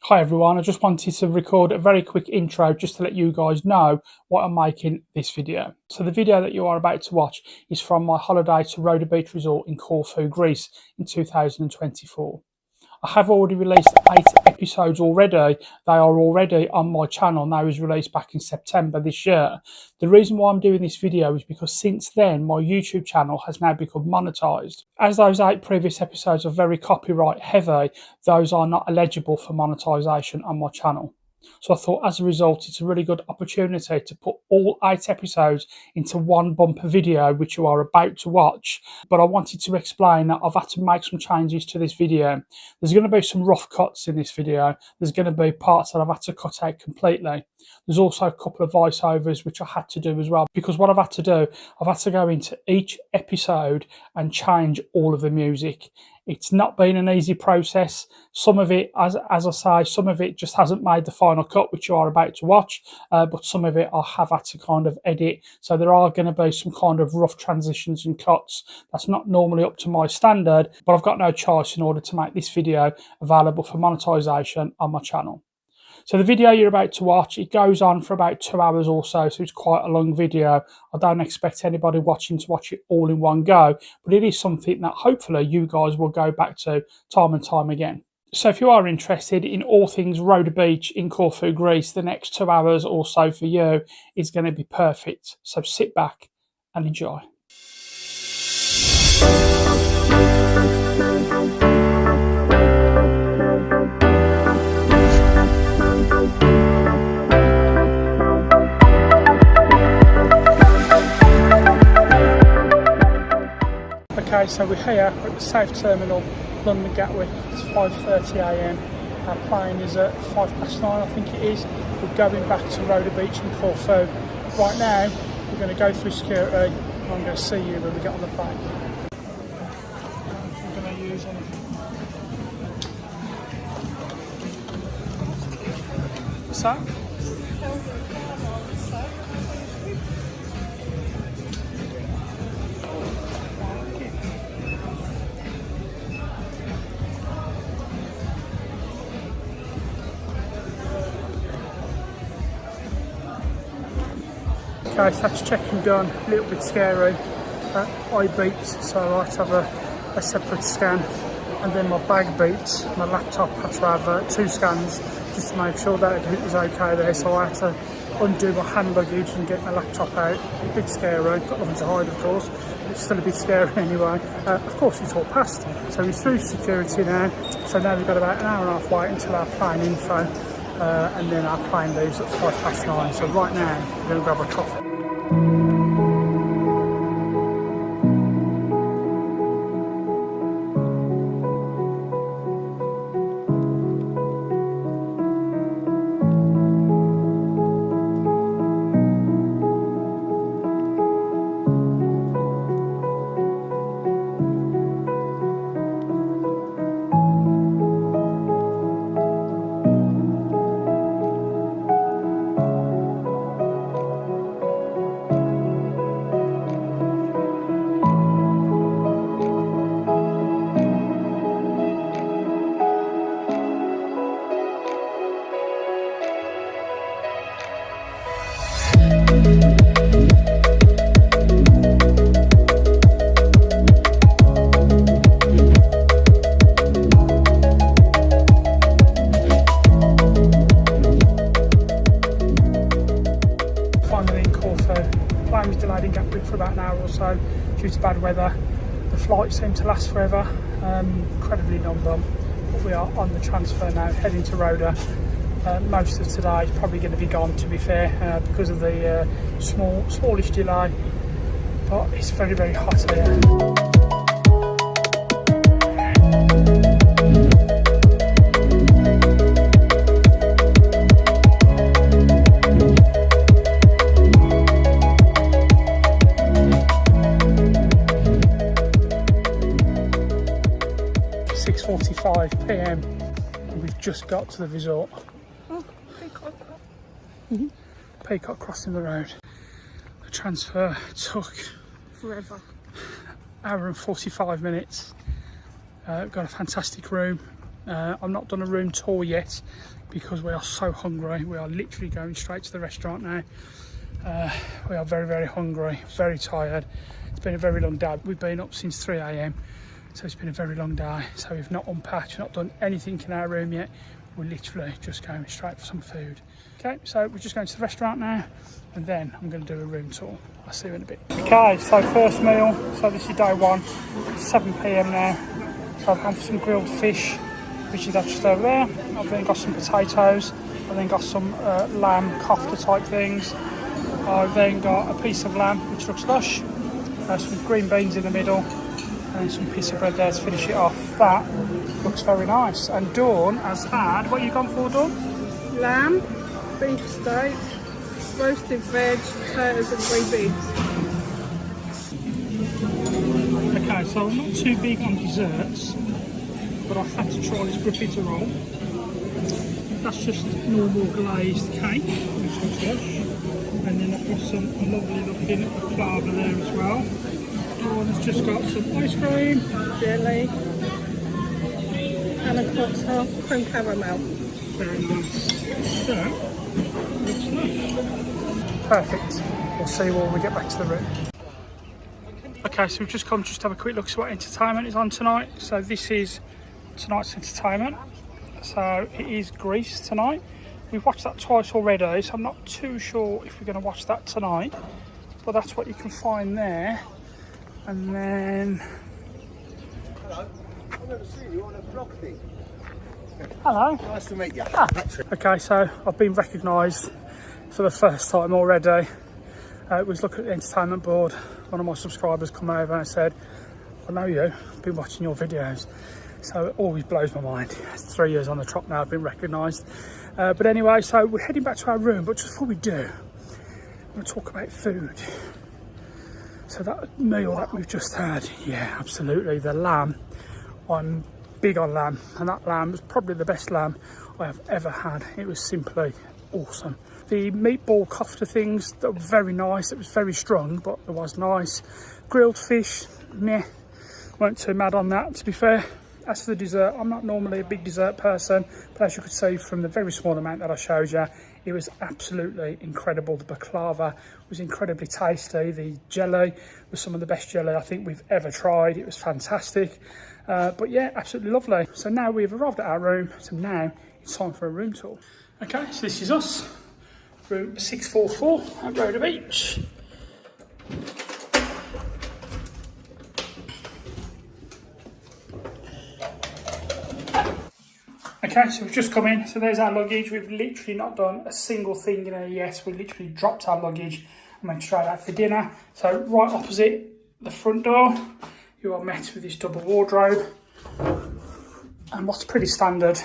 Hi everyone, I just wanted to record a very quick intro just to let you guys know why I'm making this video. So the video that you are about to watch is from my holiday to Roda Beach Resort in Corfu, Greece in 2024. I have already released 8 episodes already. They are already on my channel and they was released back in September this year. The reason why I'm doing this video is because since then my YouTube channel has now become monetized. As those 8 previous episodes are very copyright heavy, those are not eligible for monetization on my channel. So I thought as a result it's a really good opportunity to put all 8 episodes into one bumper video which you are about to watch. But I wanted to explain that I've had to make some changes to this video. There's going to be some rough cuts in this video. There's going to be parts that I've had to cut out completely. There's also a couple of voiceovers which I had to do as well, because what I've had to do, I've had to go into each episode and change all of the music. It's not been an easy process. Some of it, as I say, some of it just hasn't made the final cut, which you are about to watch, but some of it I have had to kind of edit. So there are going to be some kind of rough transitions and cuts. That's not normally up to my standard, but I've got no choice in order to make this video available for monetization on my channel. So the video you're about to watch, it goes on for about 2 hours or so it's quite a long video. I don't expect anybody watching to watch it all in one go, but it is something that hopefully you guys will go back to time and time again. So if you are interested in all things Roda Beach in Corfu, Greece, the next 2 hours or so for you is going to be perfect. So sit back and enjoy. Okay, so we're here at the South Terminal, London Gatwick. It's 5:30 AM. Our plane is at 9:05, I think it is. We're going back to Roda Beach in Corfu. Right now, we're going to go through security and I'm going to see you when we get on the plane. We're going to use anything. What's that? Okay, so that's checking done, a little bit scary. Eye beeps, so I had to have a separate scan. And then my bag beeps, my laptop had to have 2 scans just to make sure that everything was okay there. So I had to undo my hand luggage and get my laptop out. A bit scary, got nothing to hide of course, but it's still a bit scary anyway. Of course it's all passed, so we're through security now. So now we've got about an hour and a half wait until our plane info. And then our plane leaves at 9:05. So right now, we're going to grab a coffee. Plane was delayed in Gatwick for about an hour or so due to bad weather. The flight seemed to last forever, incredibly non-dom. But we are on the transfer now, heading to Roda. Most of today is probably going to be gone, to be fair, because of the smallish delay. But it's very, very hot here. 6:45 PM and we've just got to the resort. Oh, Peacock. Peacock crossing the road. The transfer took forever. Hour and 45 minutes. Got a fantastic room, I've not done a room tour yet because we are so hungry. We are literally going straight to the restaurant now. We are very, very hungry, very tired. It's been a very long day. We've been up since 3 AM, so it's been a very long day. So we've not unpacked, not done anything in our room yet. We're literally just going straight for some food. Okay, so we're just going to the restaurant now, and then I'm going to do a room tour. I'll see you in a bit. Okay, so first meal. So this is day one. It's 7 PM now. So I've gone for some grilled fish, which is just over there. I've then got some potatoes. I've then got some lamb kofta type things. I've then got a piece of lamb, which looks lush. Some green beans in the middle, and some piece of bread there to finish it off. That looks very nice. And Dawn has had, what have you gone for, Dawn? Lamb, beef steak, roasted veg, potatoes and green beans. Okay, so I'm not too big on desserts, but I've had to try this graffiti roll. That's just normal glazed cake, which looks lush. And then I've got some lovely looking baklava there as well. Dawn has just got some ice cream, Jelly, and a cocktail, cream caramel. very nice. So, looks lush. Perfect. We'll see when we get back to the room. Okay, so we've just come just to have a quick look at what entertainment is on tonight. So this is tonight's entertainment. So it is Grease tonight. We've watched that twice already, so I'm not too sure if we're going to watch that tonight. But that's what you can find there. And then... Hello. I've never seen you on a vlog thing. Hello. Nice to meet you. Okay, so I've been recognised for the first time already. It was looking at the entertainment board. One of my subscribers come over and said, I know you, I've been watching your videos. So it always blows my mind. It's 3 years on the trot now, I've been recognised. But anyway, so we're heading back to our room, but just before we do, I'm going to talk about food. So that meal that we've just had, yeah, absolutely, the lamb. I'm big on lamb, and that lamb was probably the best lamb I have ever had. It was simply awesome. The meatball kofta things, that were very nice. It was very strong, but it was nice. Grilled fish, meh, weren't too mad on that, to be fair. As for the dessert, I'm not normally a big dessert person, but as you could see from the very small amount that I showed you, it was absolutely incredible. The baklava was incredibly tasty. The jelly was some of the best jelly I think we've ever tried. It was fantastic. But yeah, absolutely lovely. So now we've arrived at our room, so now it's time for a room tour. Okay, so this is us, room 644 at Roda Beach. Okay, so we've just come in, so there's our luggage. We've literally not done a single thing in here yet. We literally dropped our luggage and went straight out for dinner. So right opposite the front door, you are met with this double wardrobe. And what's pretty standard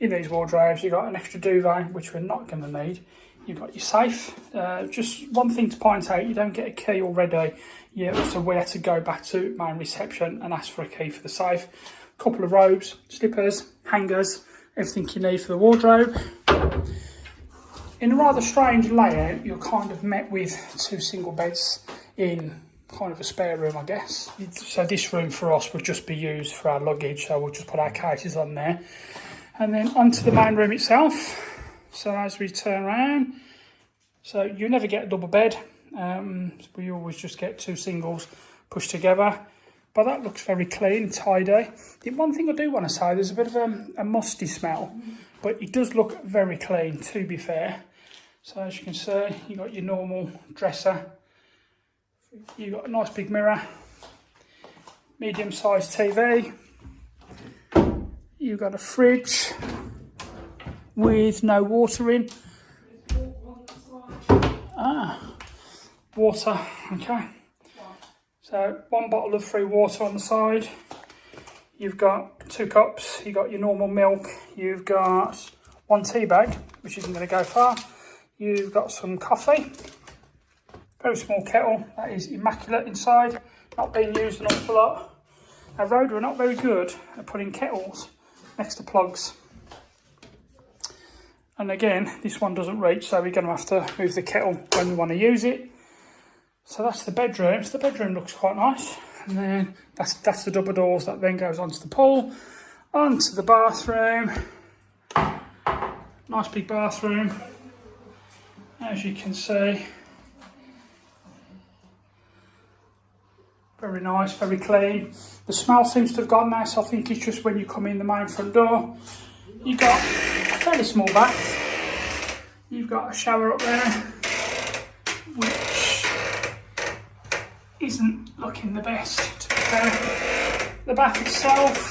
in these wardrobes, you've got an extra duvet, which we're not going to need. You've got your safe. Just one thing to point out, you don't get a key already. So we had to go back to main reception and ask for a key for the safe. Couple of robes, slippers, hangers, everything you need for the wardrobe. In a rather strange layout, you're kind of met with 2 single beds in kind of a spare room, I guess. So this room for us would just be used for our luggage, so we'll just put our cases on there. And then onto the main room itself. So as we turn around, so you never get a double bed. We always just get 2 singles pushed together. But that looks very clean, tidy. The one thing I do want to say, there's a bit of a musty smell, but it does look very clean, to be fair. So as you can see, you've got your normal dresser. You've got a nice big mirror, medium-sized TV. You've got a fridge with no water in. Water, okay. So 1 bottle of free water on the side. You've got 2 cups, you've got your normal milk, you've got 1 tea bag, which isn't going to go far. You've got some coffee, very small kettle, that is immaculate inside, not being used an awful lot. Now Roda are not very good at putting kettles next to plugs. And again, this one doesn't reach, so we're going to have to move the kettle when we want to use it. So that's the bedroom. So the bedroom looks quite nice. And then that's the double doors that then goes onto the pool. On to the bathroom. Nice big bathroom, as you can see. Very nice, very clean. The smell seems to have gone now, so I think it's just when you come in the main front door. You've got a fairly small bath. You've got a shower up there, which isn't looking the best, to be fair. The bath itself,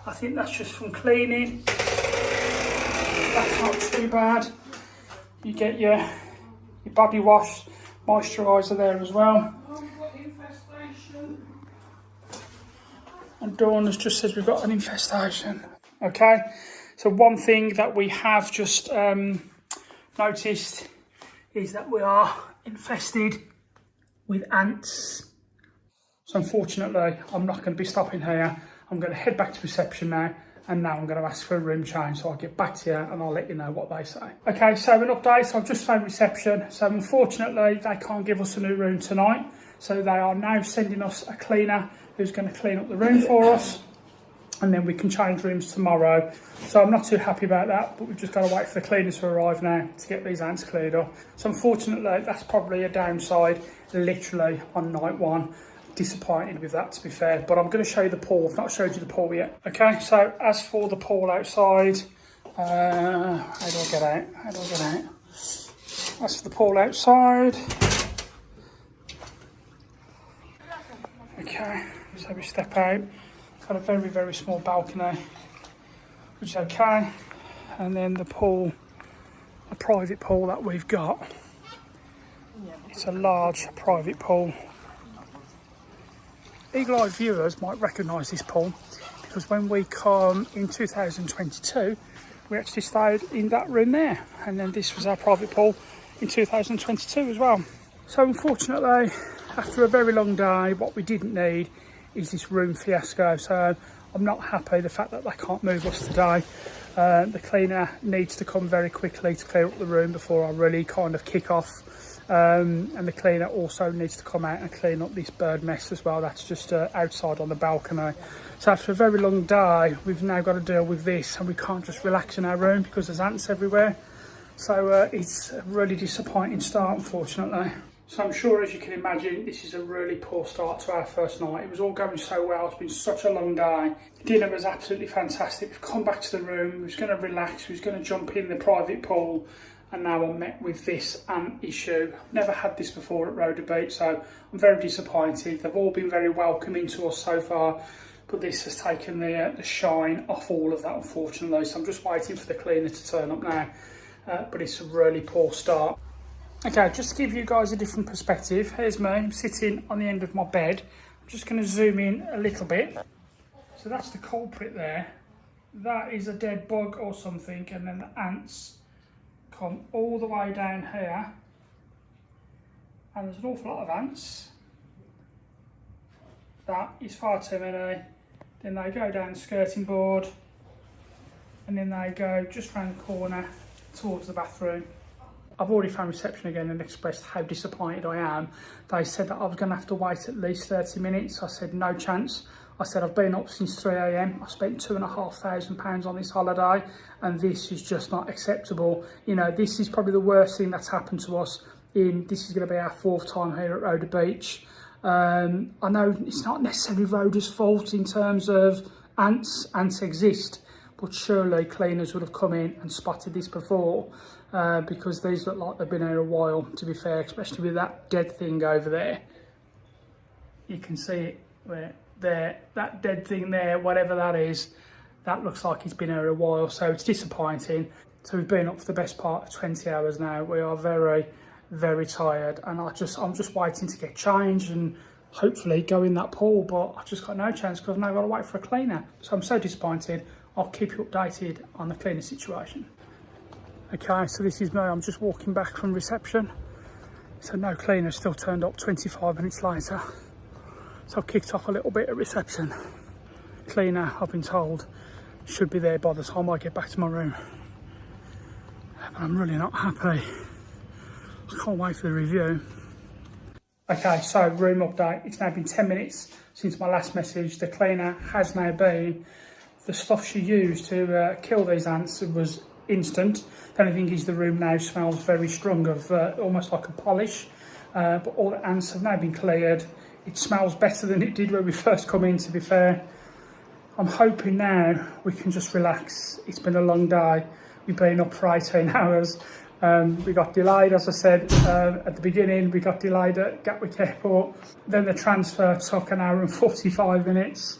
I think that's just from cleaning. That's not too bad. You get your body wash, moisturiser there as well. And Dawn has just said we've got an infestation. Okay, so one thing that we have just noticed is that we are infested with ants. So unfortunately, I'm not going to be stopping here. I'm going to head back to reception now. And now I'm going to ask for a room change, so I'll get back to you and I'll let you know what they say. Okay, so an update. I've just phoned reception. So unfortunately, they can't give us a new room tonight. So they are now sending us a cleaner who's going to clean up the room for us. And then we can change rooms tomorrow. So I'm not too happy about that, but we've just got to wait for the cleaners to arrive now to get these ants cleared up. So unfortunately, that's probably a downside, literally on night one. Disappointed with that, to be fair, but I'm going to show you the pool. I've not showed you the pool yet. Okay, so as for the pool outside, how do I get out? As for the pool outside, okay, so we step out. Got a very, very small balcony, which is okay, and then the pool, a private pool that we've got. It's a large private pool. LiQWYD viewers might recognise this pool because when we come in 2022, we actually stayed in that room there, and then this was our private pool in 2022 as well. So unfortunately, after a very long day, what we didn't need is this room fiasco. So I'm not happy the fact that they can't move us today. The cleaner needs to come very quickly to clear up the room before I really kind of kick off. And the cleaner also needs to come out and clean up this bird mess as well. That's just outside on the balcony. So after a very long day, we've now got to deal with this, and we can't just relax in our room because there's ants everywhere. So it's a really disappointing start, unfortunately. So I'm sure, as you can imagine, this is a really poor start to our first night. It was all going so well. It's been such a long day. Dinner was absolutely fantastic. We've come back to the room. We was going to relax. We was going to jump in the private pool. And now I'm met with this ant issue. I've never had this before at Roda Beach, so I'm very disappointed. They've all been very welcoming to us so far, but this has taken the shine off all of that, unfortunately. So I'm just waiting for the cleaner to turn up now, but it's a really poor start. Okay, just to give you guys a different perspective, here's me. I'm sitting on the end of my bed. I'm just going to zoom in a little bit. So that's the culprit there. That is a dead bug or something, and then the ants come all the way down here, and there's an awful lot of ants. That is far too many. Then they go down the skirting board, and then they go just round the corner towards the bathroom. I've already found reception again and expressed how disappointed I am. They said that I was going to have to wait at least 30 minutes. I said no chance. I said I've been up since 3 AM. I spent £2,500 on this holiday, and this is just not acceptable. You know, this is probably the worst thing that's happened to us. This is going to be our 4th time here at Roda Beach. I know it's not necessarily Roda's fault in terms of ants. Ants exist, but surely cleaners would have come in and spotted this before, because these look like they've been here a while, to be fair, especially with that dead thing over there. You can see it there, that dead thing there, whatever that is, that looks like it's been here a while, so it's disappointing. So we've been up for the best part of 20 hours now. We are very, very tired, and I'm just waiting to get changed and hopefully go in that pool, but I've just got no chance because I've now got to wait for a cleaner. So I'm so disappointed. I'll keep you updated on the cleaner situation. Okay, so this is me. I'm just walking back from reception. So no cleaner still turned up 25 minutes later. So I've kicked off a little bit at reception. Cleaner, I've been told, should be there by the time I get back to my room. But I'm really not happy. I can't wait for the review. Okay, so room update. It's now been 10 minutes since my last message. The cleaner has now been. The stuff she used to kill these ants was instant. The only thing is the room now smells very strong of almost like a polish. But all the ants have now been cleared. It smells better than it did when we first come in, to be fair. I'm hoping now we can just relax. It's been a long day. We've been up for 18 hours. We got delayed, as I said at the beginning. We got delayed at Gatwick Airport. Then the transfer took an hour and 45 minutes.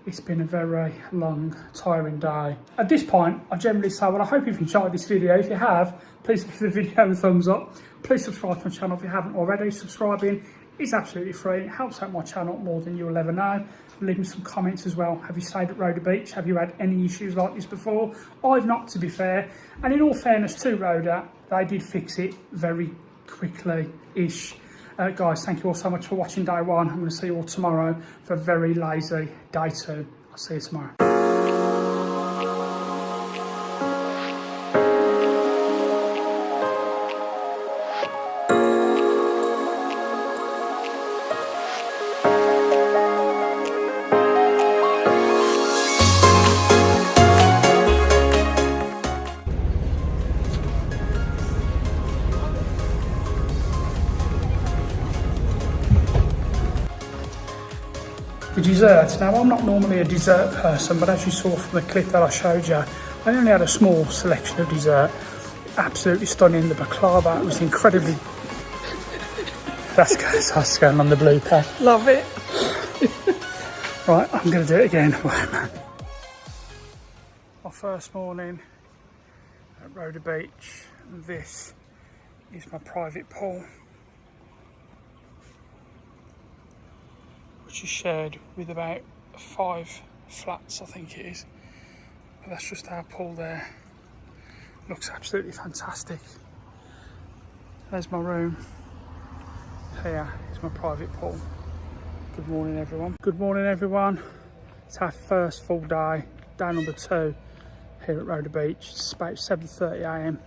It's been a very long, tiring day. At this point, I generally say, well, I hope you've enjoyed this video. If you have, please give the video a thumbs up. Please subscribe to my channel if you haven't already. Subscribing is absolutely free. It helps out my channel more than you'll ever know. Leave me some comments as well. Have you stayed at Roda Beach? Have you had any issues like this before? I've not, to be fair. And in all fairness to Roda, they did fix it very quickly-ish. Guys, thank you all so much for watching day one. I'm going to see you all tomorrow for a very lazy day two. I'll see you tomorrow. The dessert. Now, I'm not normally a dessert person, but as you saw from the clip that I showed you, I only had a small selection of dessert. Absolutely stunning. The baklava was incredibly... That's going on the blooper. Love it. Right, I'm going to do it again. My first morning at Roda Beach, and this is my private pool, which is shared with about 5 flats, I think it is. But that's just our pool there. Looks absolutely fantastic. There's my room. Here is my private pool. Good morning, everyone. Good morning, everyone. It's our first full day, day number 2 here at Roda Beach. It's about 7:30 AM.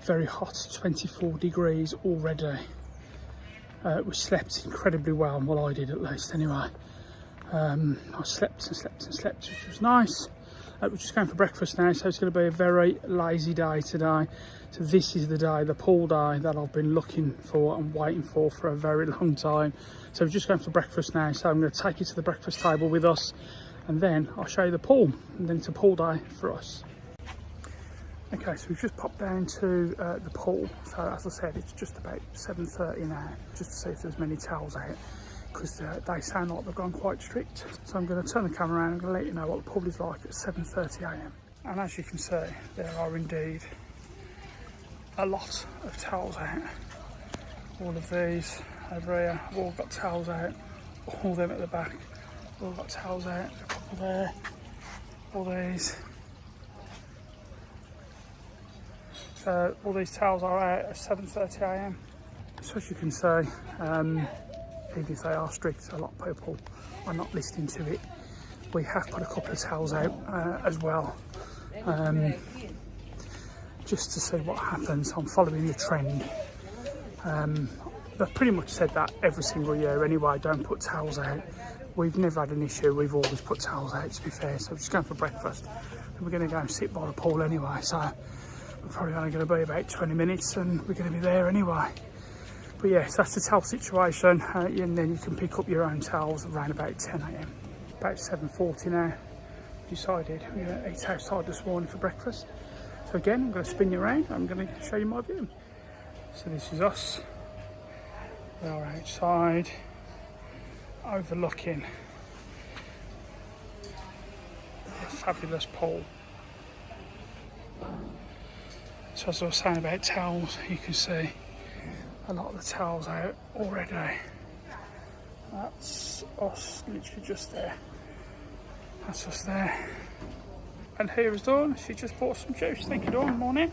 Very hot, 24 degrees already. We slept incredibly well, well I did at least anyway. I slept and slept and slept, which was nice. We're just going for breakfast now, so it's going to be a very lazy day today. So this is the day, the pool day, that I've been looking for and waiting for a very long time. So we're just going for breakfast now, so I'm going to take you to the breakfast table with us, and then I'll show you the pool, and then it's a pool day for us. Okay, so we've just popped down to the pool. So as I said, it's just about 7:30 now, just to see if there's many towels out, because they sound like they've gone quite strict. So I'm going to turn the camera around and I'm going to let you know what the pool is like at 7:30 AM. And as you can see, there are indeed a lot of towels out. All of these over here have all got towels out. All them at the back have all got towels out. A couple there, all these. So all these towels are out at 7:30 AM. So as you can see, even if they are strict, a lot of people are not listening to it. We have put a couple of towels out as well, just to see what happens. I'm following the trend. They've pretty much said that every single year anyway, don't put towels out. We've never had an issue, we've always put towels out, to be fair. So we're just going for breakfast, and we're going to go and sit by the pool anyway. So we're probably only going to be about 20 minutes and we're going to be there anyway. But yeah, so that's the towel situation, and then you can pick up your own towels around about 10 AM. About 7:40 now. Decided we're going to eat outside this morning for breakfast. So again, I'm going to spin you around. I'm going to show you my view. So this is us. We are outside, overlooking a fabulous pool. So as I was saying about towels, you can see a lot of the towels out already. That's us, literally just there. That's us there. And here is Dawn. She just bought some juice. Thank you, Dawn. Morning.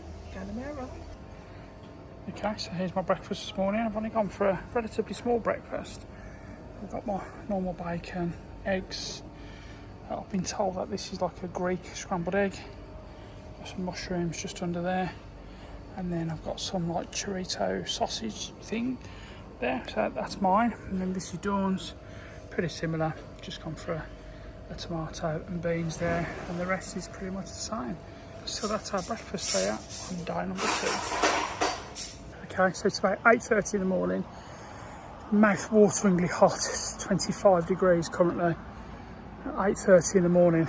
Okay, so here's my breakfast this morning. I've only gone for a relatively small breakfast. I've got my normal bacon, eggs. I've been told that this is like a Greek scrambled egg. Got some mushrooms just under there. And then I've got some like chorizo sausage thing there, so that's mine. And then this is Dawn's, pretty similar, just gone for a tomato and beans there, and the rest is pretty much the same. So that's our breakfast here on day number 2. Okay, so it's about 8:30 in the morning, mouth-wateringly hot, it's 25 degrees currently at 8:30 in the morning.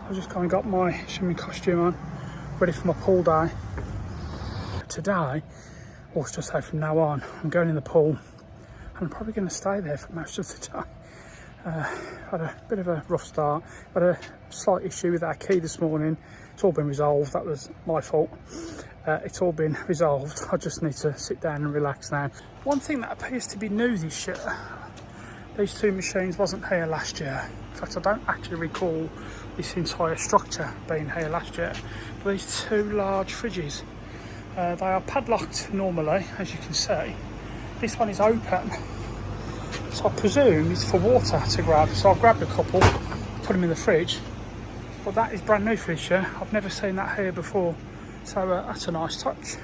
I've just kind of got my swimming costume on, ready for my pool day. Today, or just say from now on, I'm going in the pool, and I'm probably going to stay there for most of the day. Had a bit of a rough start, had a slight issue with our key this morning. It's all been resolved, that was my fault. It's all been resolved, I just need to sit down and relax now. One thing that appears to be new this year, these 2 machines wasn't here last year. In fact, I don't actually recall this entire structure being here last year. But these 2 large fridges, they are padlocked normally, as you can see. This one is open, so I presume it's for water to grab. So I've grabbed a couple, put them in the fridge. But that is brand new for this year. I've never seen that here before, so that's a nice touch.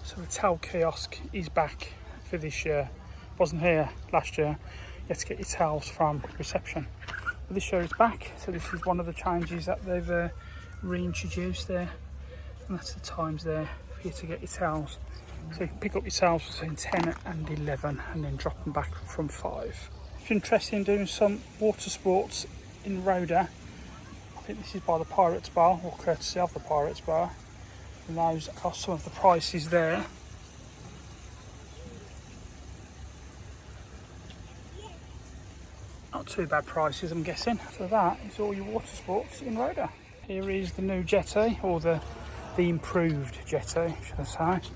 So the towel kiosk is back for this year. Wasn't here last year. You had to get your towels from reception. But this year it's back, so this is one of the changes that they've reintroduced there. And that's the times there for you to get your towels. So you can pick up your towels between 10 and 11 and then drop them back from 5. If you're interested in doing some water sports in Roda, I think this is by the Pirates Bar, or courtesy of the Pirates Bar. And those are some of the prices there. Not too bad prices, I'm guessing. So that is all your water sports in Roda. Here is the new jetty, or the improved jetty, should I say.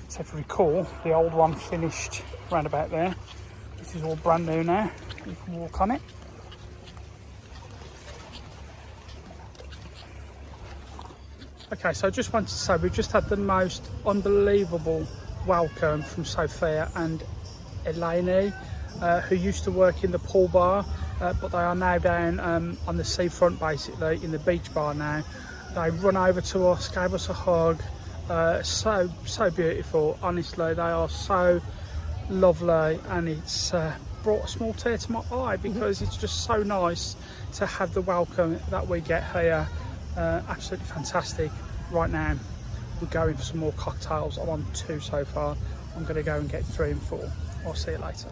So if you recall, the old one finished round about there. This is all brand new now. You can walk on it. Okay, so I just wanted to say we've just had the most unbelievable welcome from Sophia and Eleni, who used to work in the pool bar, but they are now down on the seafront, basically in the beach bar now. They run over to us, gave us a hug. So beautiful, honestly. They are so lovely, and it's brought a small tear to my eye because it's just so nice to have the welcome that we get here. Absolutely fantastic. Right now we're going for some more cocktails. I'm on 2 so far. I'm going to go and get 3 and 4. I'll see you later.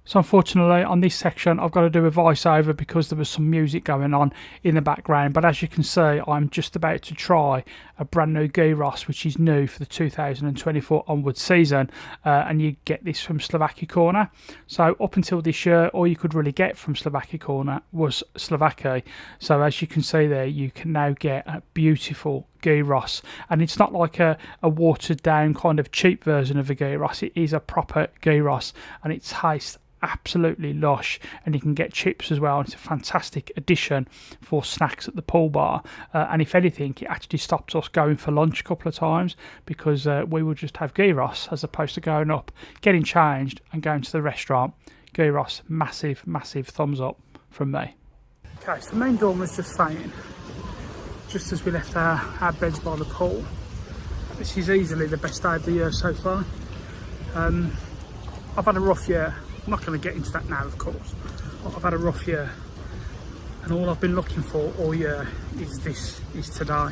So unfortunately on this section I've got to do a voiceover because there was some music going on in the background, but as you can see I'm just about to try a brand new gyros which is new for the 2024 onward season, and you get this from Slovakia Corner. So up until this year all you could really get from Slovakia Corner was Slovakia. So as you can see there, you can now get a beautiful gyros, and it's not like a watered down kind of cheap version of a gyros. It is a proper gyros and it tastes absolutely lush, and you can get chips as well. It's a fantastic addition for snacks at the pool bar, and if anything it actually stopped us going for lunch a couple of times because we would just have gyros as opposed to going up, getting changed and going to the restaurant. Gyros, massive thumbs up from me. Okay, so the main door was just saying, just as we left our beds by the pool, this is easily the best day of the year so far. I've had a rough year. I'm not going to get into that now, of course, but I've had a rough year, and all I've been looking for all year is today,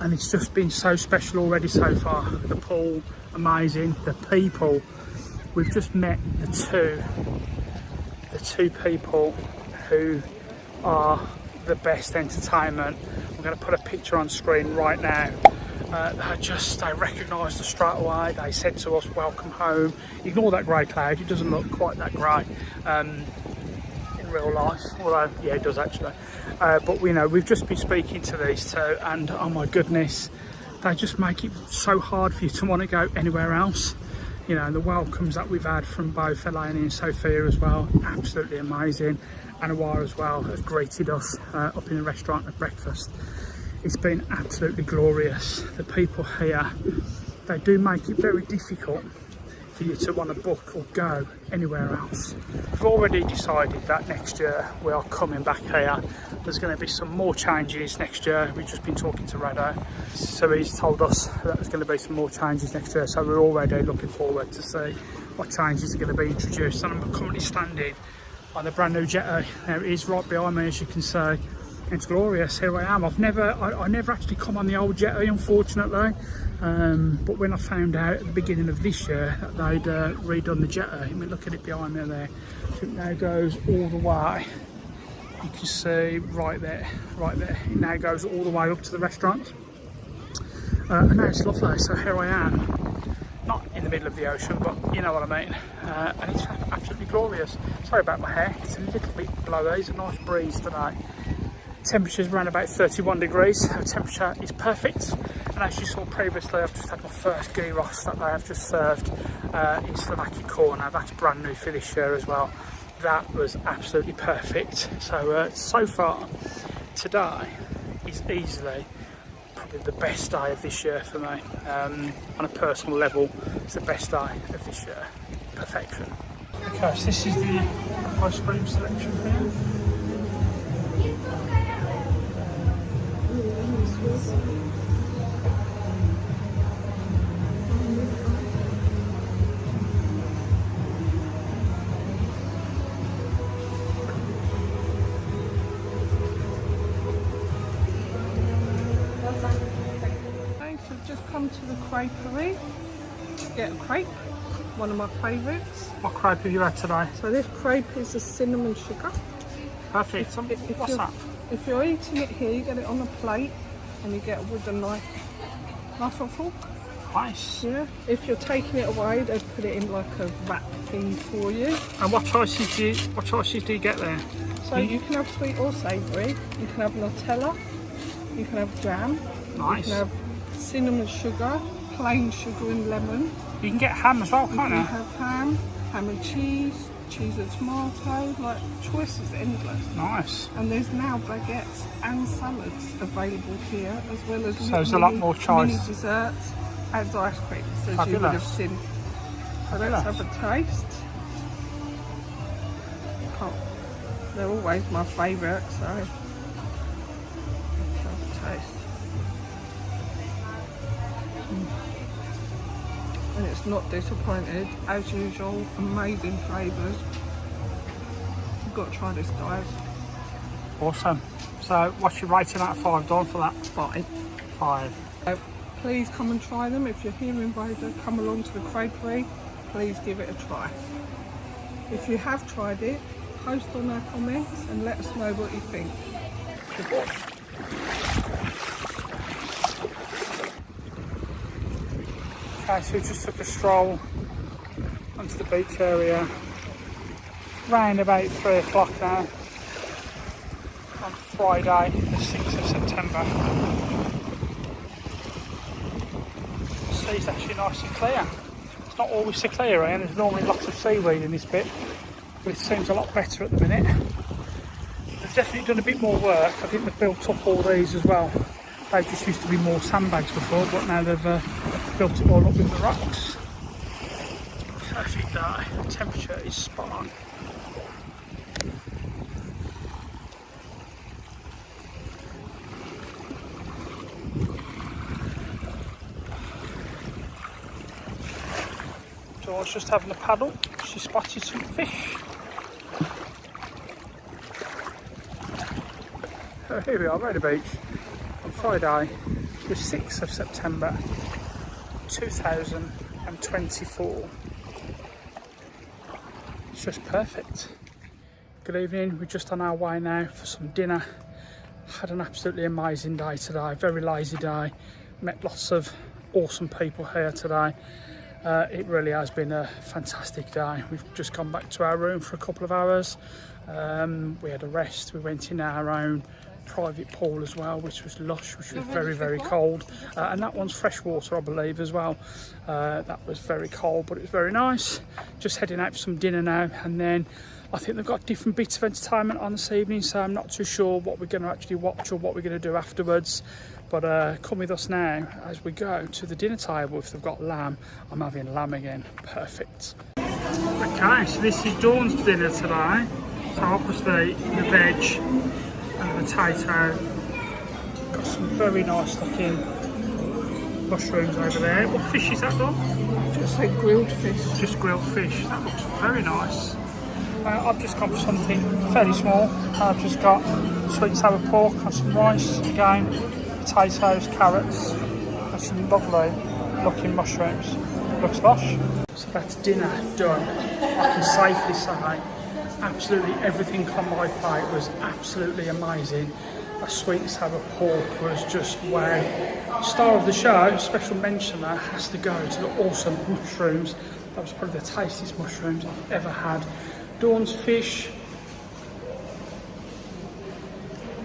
and it's just been so special already so far. The pool, amazing. The people, we've just met the two people who are the best entertainment. I'm going to put a picture on screen right now. They recognised us straight away. They said to us, welcome home. Ignore that grey cloud, it doesn't look quite that grey in real life, although yeah it does actually, but we've just been speaking to these 2 and oh my goodness, they just make it so hard for you to want to go anywhere else. The welcomes that we've had from both Eleni and Sophia as well, absolutely amazing. Anwar as well has greeted us up in the restaurant at breakfast. It's been absolutely glorious. The people here, they do make it very difficult for you to want to book or go anywhere else. We've already decided that next year we are coming back here. There's going to be some more changes next year. We've just been talking to Roda, so he's told us that there's going to be some more changes next year, so we're already looking forward to see what changes are going to be introduced. And I'm currently standing on the brand new jetty. There it is right behind me, as you can see. It's glorious. Here I am. I never actually come on the old jetty, unfortunately, but when I found out at the beginning of this year that they'd redone the jetty, I mean, look at it behind me there. It now goes all the way. You can see right there. It now goes all the way up to the restaurant, and now it's lovely. So here I am, not in the middle of the ocean, but you know what I mean. And it's absolutely glorious. Sorry about my hair. It's a little bit blowy. There's a nice breeze today. Temperature's around about 31 degrees. The temperature is perfect, and as you saw previously, I've just had my first gyros that they have just served in Slovakia corner. That's brand new for this year as well. That was absolutely perfect. So far today is easily probably the best day of this year for me. On a personal level, it's the best day of this year. Perfection. Okay, so this is the ice cream selection here. Okay, so just come to the creperie to get a crepe, one of my favourites. What crepe have you had today? So this crepe is a cinnamon sugar. Perfect. What's that? If you're eating it here, you get it on a plate and you get it with a knife and fork. Nice. Yeah. If you're taking it away, they put it in like a wrap thing for you. And what choices do you get there? So you can have sweet or savoury. You can have Nutella. You can have jam. Nice. You can have cinnamon sugar, plain sugar and lemon. You can get ham as well, can't You you? can have ham and cheese and tomato. Like, choice is endless. Nice. And there's now baguettes and salads available here, as well as So there's a lot more choice. mini desserts and ice creams, as Fabulous. you would have seen. So let's have a taste. Oh, they're always my favourite, so let's have a taste. And it's not disappointed, as usual. Amazing flavours. You've got to try this, guys. Awesome. So what's your rating out of 5, Dawn, for that? 5. 5. So please come and try them. If you're here in Roda, come along to the creperie. Please give it a try. If you have tried it, post on our comments and let us know what you think. Good luck. Okay, so we just took a stroll onto the beach area. Round about 3 o'clock now. On Friday, the 6th of September. The sea's actually nice and clear. It's not always so clear, and there's normally lots of seaweed in this bit, but it seems a lot better at the minute. They've definitely done a bit more work. I think they've built up all these as well. They just used to be more sandbags before, but now they've built it all up with the rocks. Perfect day. The temperature is spot on. Dawn's just having a paddle. She spotted some fish. So here we are, Roda Beach, on Friday, the 6th of September 2024. It's just perfect. Good evening, we're just on our way now for some dinner. Had an absolutely amazing day today, very lazy day. Met lots of awesome people here today. It really has been a fantastic day. We've just gone back to our room for a couple of hours. We had a rest, we went in our own private pool as well, which was lush, which was very, very cold. And that one's fresh water, I believe, as well. That was very cold, but it was very nice. Just heading out for some dinner now, and then I think they've got different bits of entertainment on this evening, so I'm not too sure what we're going to actually watch or what we're going to do afterwards. But come with us now as we go to the dinner table. If they've got lamb, I'm having lamb again. Perfect. Okay, so this is Dawn's dinner today. So obviously the veg and the potato. Got some very nice looking mushrooms over there. What fish is that, Dawn? Just say grilled fish. Just grilled fish. That looks very nice. I've just gone for something fairly small. I've just got sweet and sour pork and some rice, again, potatoes, carrots, and some lovely looking mushrooms. Looks lush. So that's dinner done. I can safely say absolutely everything on my plate was absolutely amazing. That sweet and sour pork was just wow. Star of the show, special mention that has to go to the awesome mushrooms. That was probably the tastiest mushrooms I've ever had. Dawn's fish.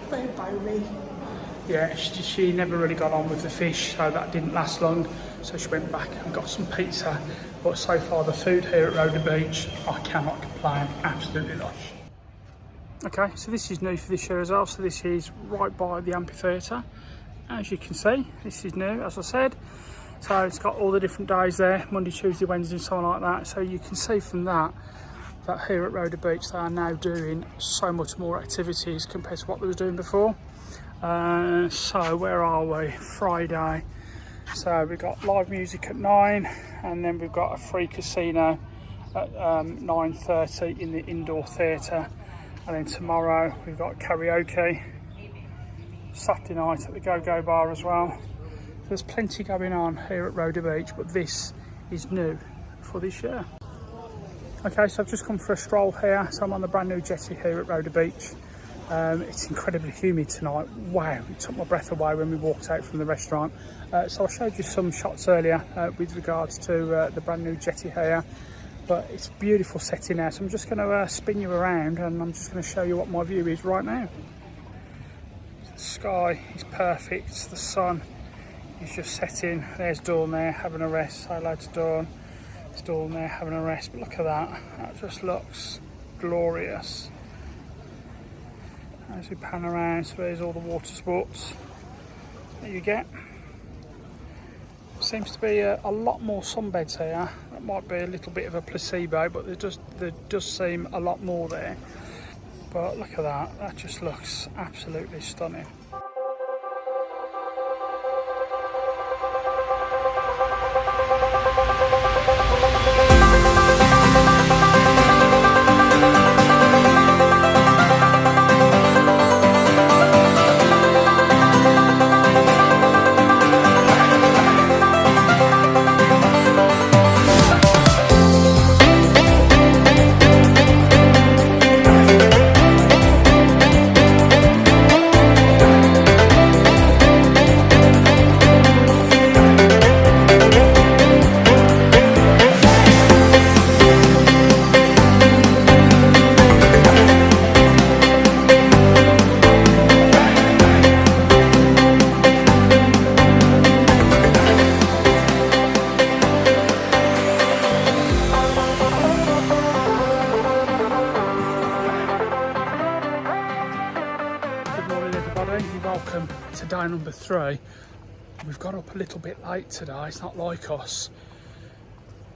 Very bony. Yeah, she never really got on with the fish, so that didn't last long. So she went back and got some pizza. But so far the food here at Roda Beach, I cannot complain, absolutely lush. Okay, so this is new for this year as well. So this is right by the amphitheatre. As you can see, this is new, as I said. So it's got all the different days there, Monday, Tuesday, Wednesday, something like that. So you can see from that here at Roda Beach they are now doing so much more activities compared to what they was doing before. So where are we? Friday. So we've got live music at 9, and then we've got a free casino at 9:30 in the indoor theatre. And then tomorrow we've got karaoke. Saturday night at the Go-Go Bar as well. So there's plenty going on here at Roda Beach, but this is new for this year. Okay, so I've just come for a stroll here. So I'm on the brand new jetty here at Roda Beach. It's incredibly humid tonight. Wow, it took my breath away when we walked out from the restaurant. So I showed you some shots earlier with regards to the brand new jetty here. But it's a beautiful setting now, so I'm just going to spin you around and I'm just going to show you what my view is right now. The sky is perfect, the sun is just setting. There's Dawn there having a rest. Say hello to Dawn. There's Dawn there having a rest, but look at that, that just looks glorious. As we pan around, so there's all the water sports that you get. Seems to be a lot more sunbeds here. That might be a little bit of a placebo, but there does seem a lot more there. But look at that, that just looks absolutely stunning. Welcome to day number 3. We've got up a little bit late today. It's not like us.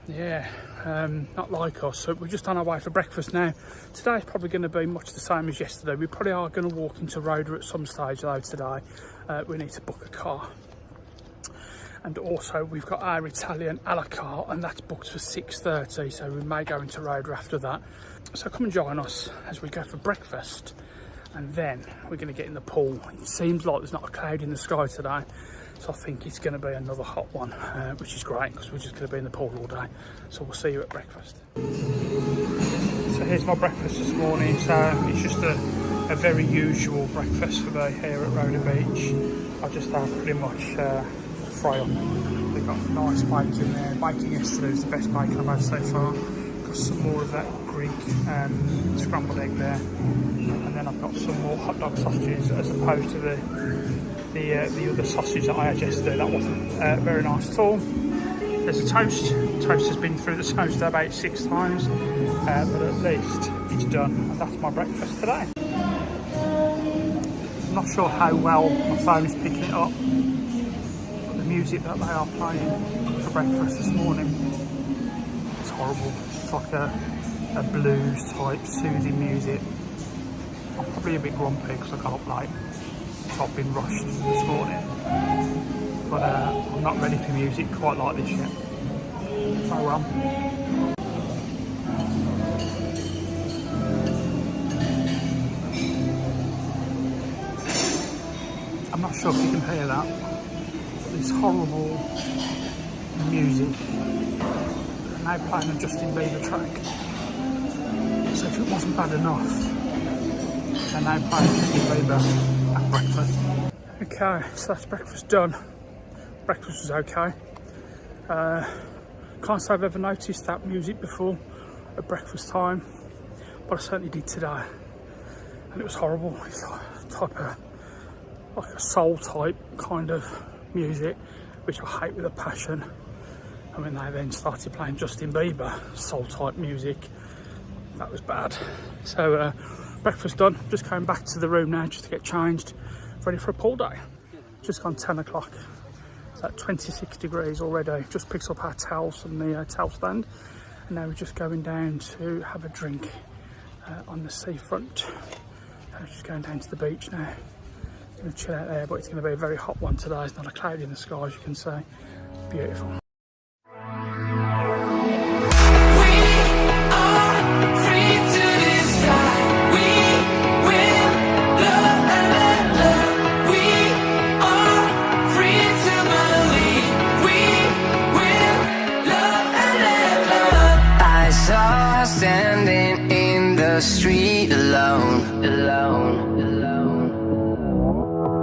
Yeah, not like us. So we're just on our way for breakfast now. Today's probably going to be much the same as yesterday. We probably are going to walk into Roda at some stage though today. We need to book a car. And also we've got our Italian a la carte, and that's booked for 6:30, so we may go into Roda after that. So come and join us as we go for breakfast, and then we're going to get in the pool. It seems like there's not a cloud in the sky today, so I think it's going to be another hot one, which is great because we're just going to be in the pool all day. So we'll see you at breakfast. So here's my breakfast this morning. So it's just a very usual breakfast for me here at Roda Beach. I just have pretty much fry up. They've got nice bacon there. Bacon yesterday was the best bacon I've had so far. Got some more of that Greek scrambled egg there, and then I've got some more hot dog sausages as opposed to the other sausage that I had yesterday. That wasn't very nice at all. There's a toast. Toast has been through the toaster about 6 times, but at least it's done. And that's my breakfast today. I'm not sure how well my phone is picking it up, but the music that they are playing for breakfast this morning, it's horrible. It's like a blues type soothing music. I'm probably a bit grumpy because I got up late, so I've been rushed this morning. But I'm not ready for music quite like this yet. Oh well. I'm not sure if you can hear that. This horrible music. They're now playing a Justin Bieber track. So if it wasn't bad enough, they're now playing Justin Bieber at breakfast. Okay, so that's breakfast done. Breakfast was okay. Can't say I've ever noticed that music before at breakfast time, but I certainly did today, and it was horrible. It's like a soul type kind of music, which I hate with a passion. And when they then started playing Justin Bieber soul type music, that was bad. So breakfast done. Just going back to the room now just to get changed, ready for a pool day. Just gone 10 o'clock. It's at 26 degrees already. Just picked up our towels from the towel stand, and now we're just going down to have a drink on the seafront. We're just going down to the beach now. Going to chill out there, but it's going to be a very hot one today. There's not a cloud in the sky, as you can see. Beautiful. Standing in the street alone.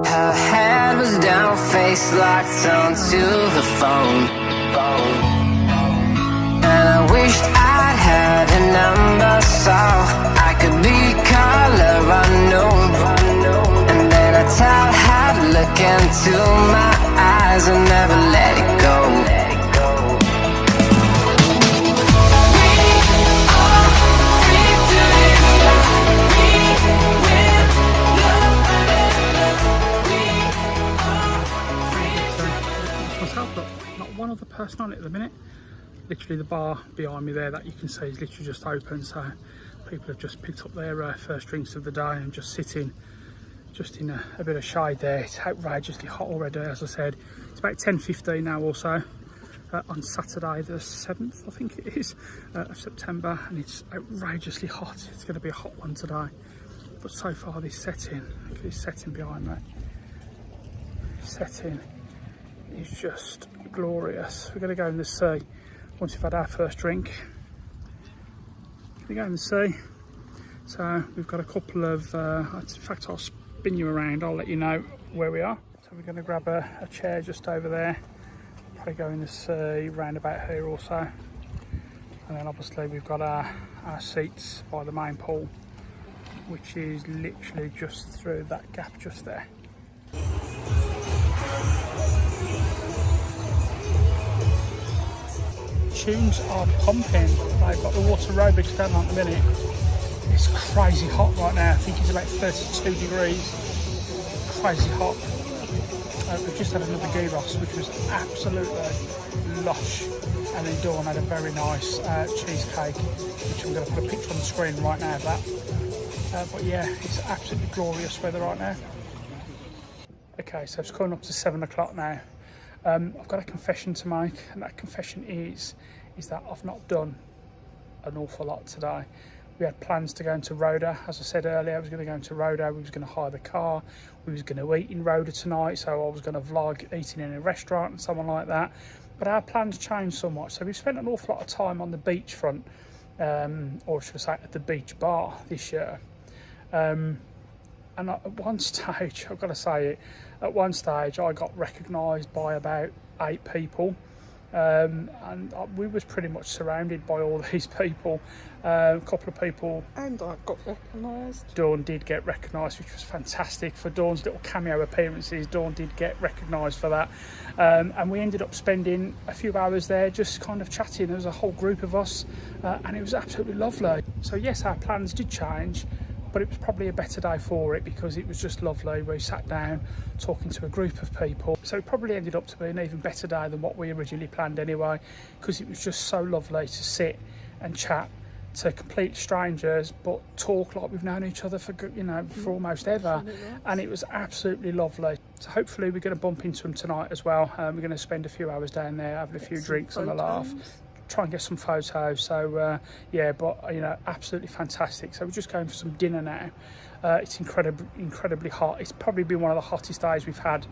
Her head was down, face locked onto the phone. And I wished I'd had a number so I could be color unknown. And then I tell her to look into my eyes and never let it go. Not one other person on it at the minute. Literally the bar behind me there that you can see is literally just open, so people have just picked up their first drinks of the day and just sitting just in a bit of shade there. It's outrageously hot already, as I said. It's about 10:15 now also, on Saturday the 7th I think it is, of September, and it's outrageously hot. It's going to be a hot one today, but so far this setting, look at this setting behind me. Setting is just glorious. We're going to go in the sea once we've had our first drink. We go in the sea. So we've got a couple of, in fact I'll spin you around, I'll let you know where we are. So we're going to grab a chair just over there, probably go in the sea round about here also. And then obviously we've got our seats by the main pool, which is literally just through that gap just there. Tunes are pumping. They've got the water aerobics going on at the minute. It's crazy hot right now. I think it's about 32 degrees. Crazy hot. We've just had another gyros, which was absolutely lush. And then Dawn had a very nice cheesecake, which I'm going to put a picture on the screen right now of that. But yeah, it's absolutely glorious weather right now. Okay, so it's coming up to 7 o'clock now. I've got a confession to make, and that confession is that I've not done an awful lot today. We had plans to go into Roda. As I said earlier, I was going to go into Roda. We was going to hire the car. We was going to eat in Roda tonight, so I was going to vlog eating in a restaurant and something like that. But our plans changed somewhat. So we've spent an awful lot of time on the beachfront, or should I say at the beach bar this year. And at one stage, I've got to say it, at one stage I got recognised by about 8 people and we was pretty much surrounded by all these people. A couple of people, And I got recognised. Dawn did get recognised, which was fantastic. For Dawn's little cameo appearances, Dawn did get recognised for that. And we ended up spending a few hours there just kind of chatting. There was a whole group of us, and it was absolutely lovely. So yes, our plans did change, but it was probably a better day for it because it was just lovely. We sat down talking to a group of people, so it probably ended up to be an even better day than what we originally planned anyway, because it was just so lovely to sit and chat to complete strangers, but talk like we've known each other for, you know, for almost ever. And it was absolutely lovely. So hopefully we're going to bump into them tonight as well. We're going to spend a few hours down there having a few drinks and a laugh, try and get some photos. So yeah, but you know, absolutely fantastic. So we're just going for some dinner now. It's incredibly hot. It's probably been one of the hottest days we've had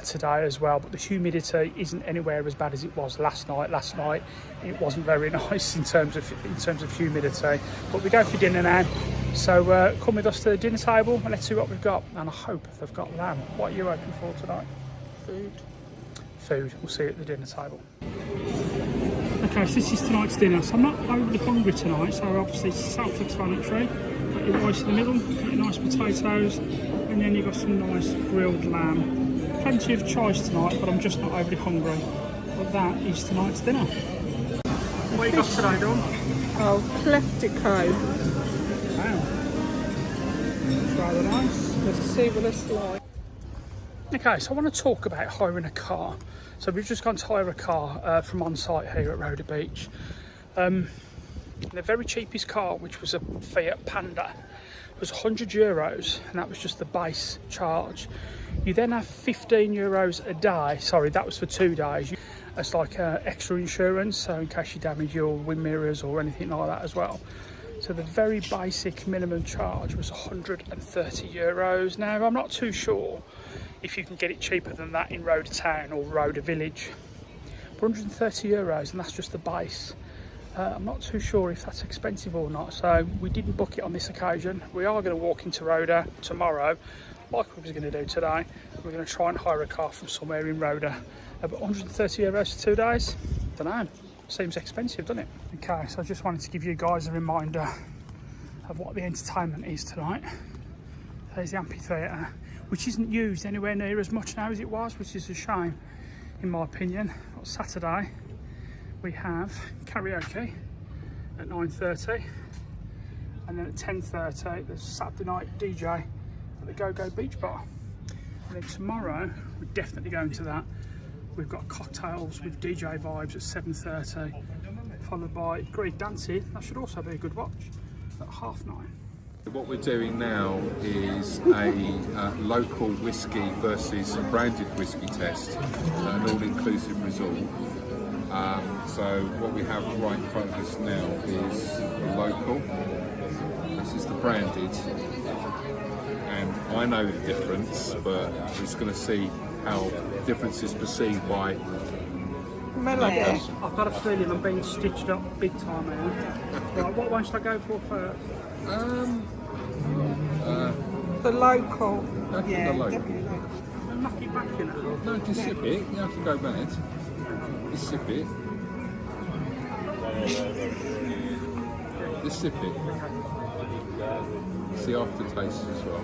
today as well, but the humidity isn't anywhere as bad as it was last night. Last night it wasn't very nice in terms of humidity, but we go for dinner now. So come with us to the dinner table and let's see what we've got, and I hope they've got lamb. What are you hoping for tonight? Food. We'll see you at the dinner table. Okay, so this is tonight's dinner. So I'm not overly hungry tonight, so obviously it's self-explanatory. Got your rice in the middle, got your nice potatoes, and then you've got some nice grilled lamb. Plenty of choice tonight, but I'm just not overly hungry. But that is tonight's dinner. What you got today, Dawn? Oh, Pleftico. Wow. It's rather nice. Let's see what it's like. Okay, so I want to talk about hiring a car. So we've just gone to hire a car from on site here at Roda Beach. The very cheapest car, which was a Fiat Panda, was €100, and that was just the base charge. You then have €15 a day. Sorry, that was for 2 days. It's like extra insurance, so in case you damage your wind mirrors or anything like that as well. So the very basic minimum charge was €130. Now, I'm not too sure if you can get it cheaper than that in Roda Town or Roda Village. But €130, and that's just the base. I'm not too sure if that's expensive or not, so we didn't book it on this occasion. We are going to walk into Roda tomorrow, like we was going to do today. We're going to try and hire a car from somewhere in Roda. But €130 for 2 days? I don't know. Seems expensive, doesn't it? Okay, so I just wanted to give you guys a reminder of what the entertainment is tonight. There's the amphitheatre, which isn't used anywhere near as much now as it was, which is a shame, in my opinion. But Saturday, we have karaoke at 9:30, and then at 10:30, there's Saturday night DJ at the Go-Go Beach Bar. And then tomorrow, we're definitely going to that. We've got cocktails with DJ vibes at 7:30, followed by Greek dancing. That should also be a good watch at 9:30. What we're doing now is a local whisky versus branded whisky test, an all-inclusive resort. So what we have right in front of us now is the local. This is the branded, and I know the difference, but we're just going to see how the difference is perceived by Melody. I've got a feeling I'm being stitched up big time now. Right, what one should I go for first? The local. the local. And knock it back, you know. No, just sip it. You have to go bad. Just sip it. Just sip it. It's the aftertaste as well.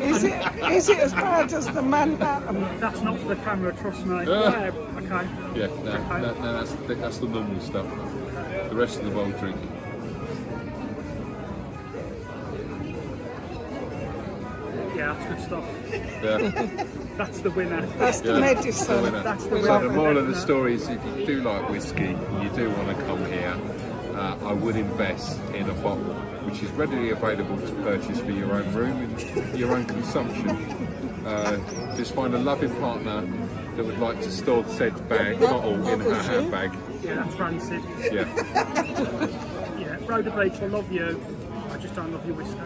Is it as bad as the Manhattan? That's not for the camera, trust me. Yeah, okay. Yeah, no, that's the normal stuff. The rest of the world drink. Yeah, that's good stuff. Yeah. That's the winner. That's the medicine. That's the So winner. the moral of the story is, if you do like whiskey and you do want to come here, I would invest in a bottle which is readily available to purchase for your own room and your own consumption. Just find a loving partner that would like to store said bottle in her handbag. Yeah, that's rancid. Yeah. Yeah, Roda Beach, I love you. I just don't love your whiskey.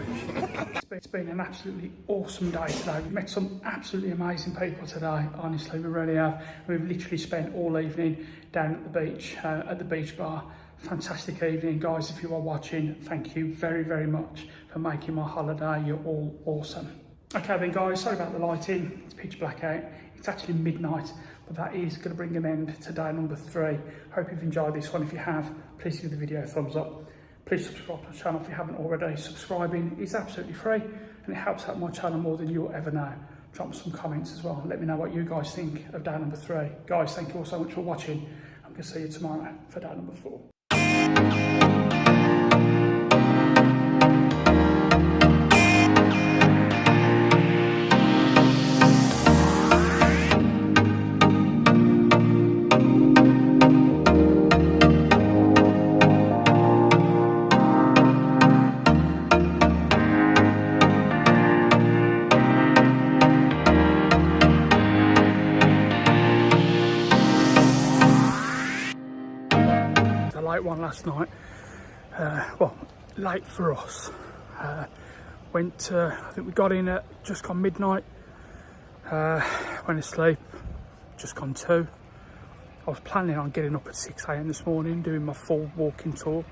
It's been an absolutely awesome day today. We've met some absolutely amazing people today. Honestly, we really have. We've literally spent all evening down at the beach, at the beach bar. Fantastic evening, guys. If you are watching, thank you very, very much for making my holiday. You're all awesome. Okay then guys, sorry about the lighting, it's pitch black out. It's actually midnight, but that is going to bring an end to day number 3. Hope you've enjoyed this one. If you have, please give the video a thumbs up. Please subscribe to the channel if you haven't already. Subscribing is absolutely free and it helps out my channel more than you'll ever know. Drop me some comments as well. Let me know what you guys think of day number 3. Guys, thank you all so much for watching. I'm going to see you tomorrow for day number 4. Late one last night, well, late for us. I think we got in at just gone midnight, went to sleep, just gone 2. I was planning on getting up at 6 AM this morning, doing my full walking tour.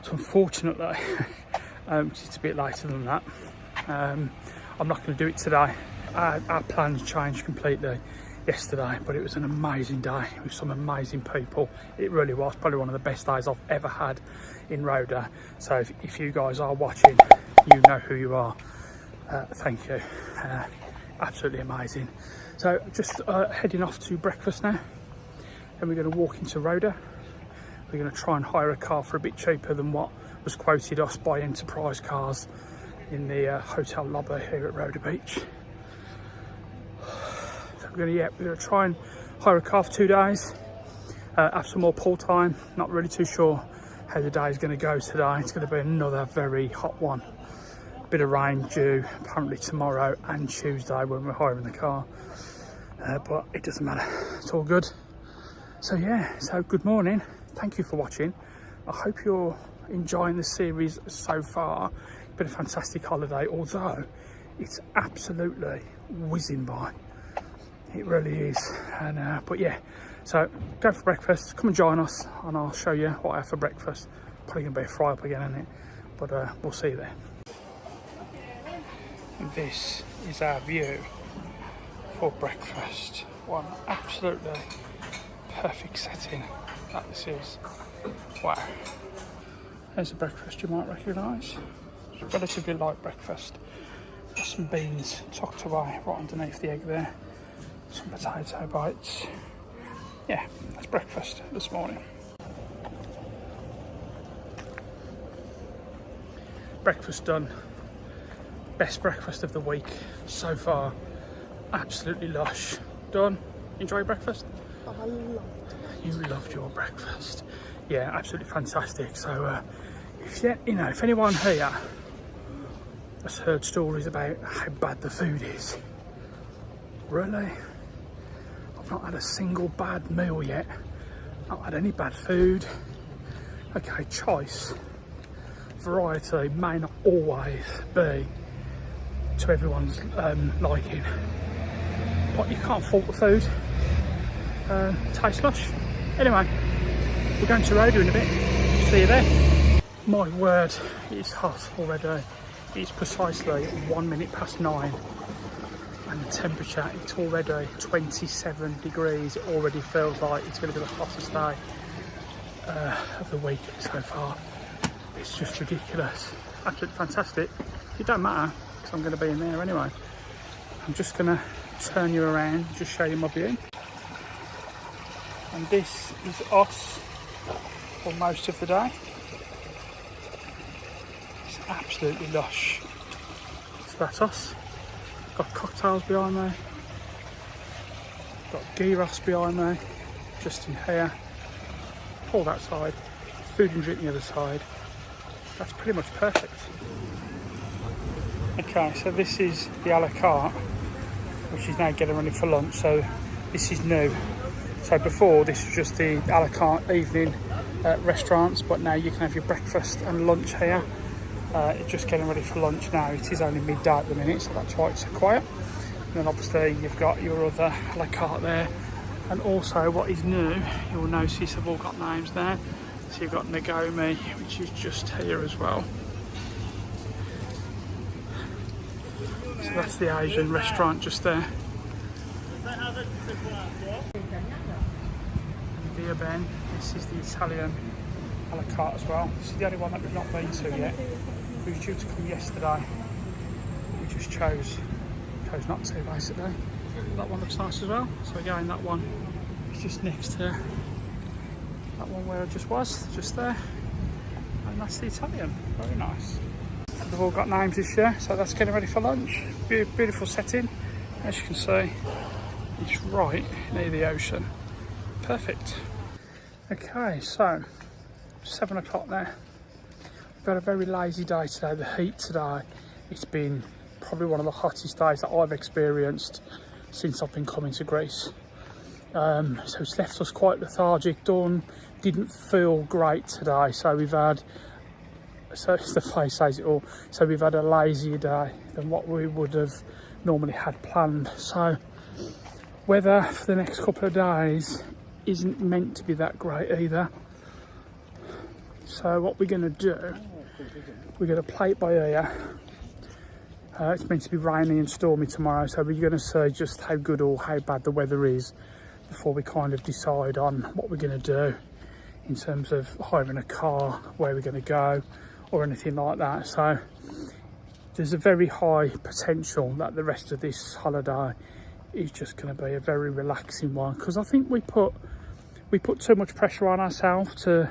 So unfortunately, it's a bit later than that. I'm not going to do it today. Our plans changed completely yesterday, but it was an amazing day with some amazing people. It really was probably one of the best days I've ever had in Roda. So if you guys are watching, you know who you are. Thank you. Absolutely amazing. So just heading off to breakfast now, then we're going to walk into Roda. We're going to try and hire a car for a bit cheaper than what was quoted us by Enterprise Cars in the hotel lobby here at Roda Beach. We're going to try and hire a car for 2 days, have some more pool time. Not really too sure how the day is going to go today. It's going to be another very hot one. Bit of rain due apparently tomorrow and Tuesday when we're hiring the car, but it doesn't matter, it's all good. So yeah, so good morning, thank you for watching. I hope you're enjoying the series so far. Been a fantastic holiday, although it's absolutely whizzing by. It really is. And but yeah, so go for breakfast, come and join us and I'll show you what I have for breakfast. Probably gonna be a fry up again, isn't it? But we'll see you there. This is our view for breakfast. One absolutely perfect setting that this is. Wow. There's a breakfast you might recognise. It's a relatively light breakfast. Got some beans tucked away right underneath the egg there. Some potato bites. Yeah, that's breakfast this morning. Breakfast done. Best breakfast of the week so far. Absolutely lush. Done. Enjoy your breakfast? I loved it. You loved your breakfast. Yeah, absolutely fantastic. So if anyone here has heard stories about how bad the food is, really? I've not had a single bad meal yet, not had any bad food. Okay, choice, variety may not always be to everyone's liking, but you can't fault the food. Tastes lush. Anyway, we're going to Roda in a bit. See you there. My word, it's hot already. It's precisely 1 minute past 9. And the temperature, it's already 27 degrees. It already feels like it's going to be the hottest day of the week so far. It's just ridiculous. Absolutely fantastic. It don't matter because I'm going to be in there anyway. I'm just going to turn you around, just show you my view. And this is us for most of the day. It's absolutely lush. So that's us. Got cocktails behind me, got gyros behind me, just in here, all that side, food and drink the other side. That's pretty much perfect. Okay, so this is the a la carte, which is now getting ready for lunch, so this is new. So before, this was just the a la carte evening restaurants, but now you can have your breakfast and lunch here. It's just getting ready for lunch now. It is only midday at the minute, so that's why it's so quiet. And then obviously you've got your other a la carte there. And also what is new, you'll notice they've all got names there. So you've got Nagomi, which is just here as well. So That's the Asian restaurant just there. Beer Ben, this is the Italian a la carte as well. This is the only one that we've not been to yet. We were due to come yesterday. We just chose not to basically. That one looks nice as well. So again, that one is just next to that one where I just was, just there. And that's the Italian, very nice. They've all got names this year, so that's getting ready for lunch. Beautiful setting, as you can see. It's right near the ocean. Perfect. Okay, so 7 o'clock now. We've had a very lazy day today. The heat today, it's been probably one of the hottest days that I've experienced since I've been coming to Greece. So it's left us quite lethargic. Dawn didn't feel great today, so we've had, so the face says it all, so we've had a lazier day than what we would have normally had planned. So weather for the next couple of days isn't meant to be that great either. So what we're going to do, we're going to play it by ear. It's meant to be rainy and stormy tomorrow, so we're going to see just how good or how bad the weather is before we kind of decide on what we're going to do in terms of hiring a car, where we're going to go or anything like that. So there's a very high potential that the rest of this holiday is just going to be a very relaxing one, because I think we put too much pressure on ourselves to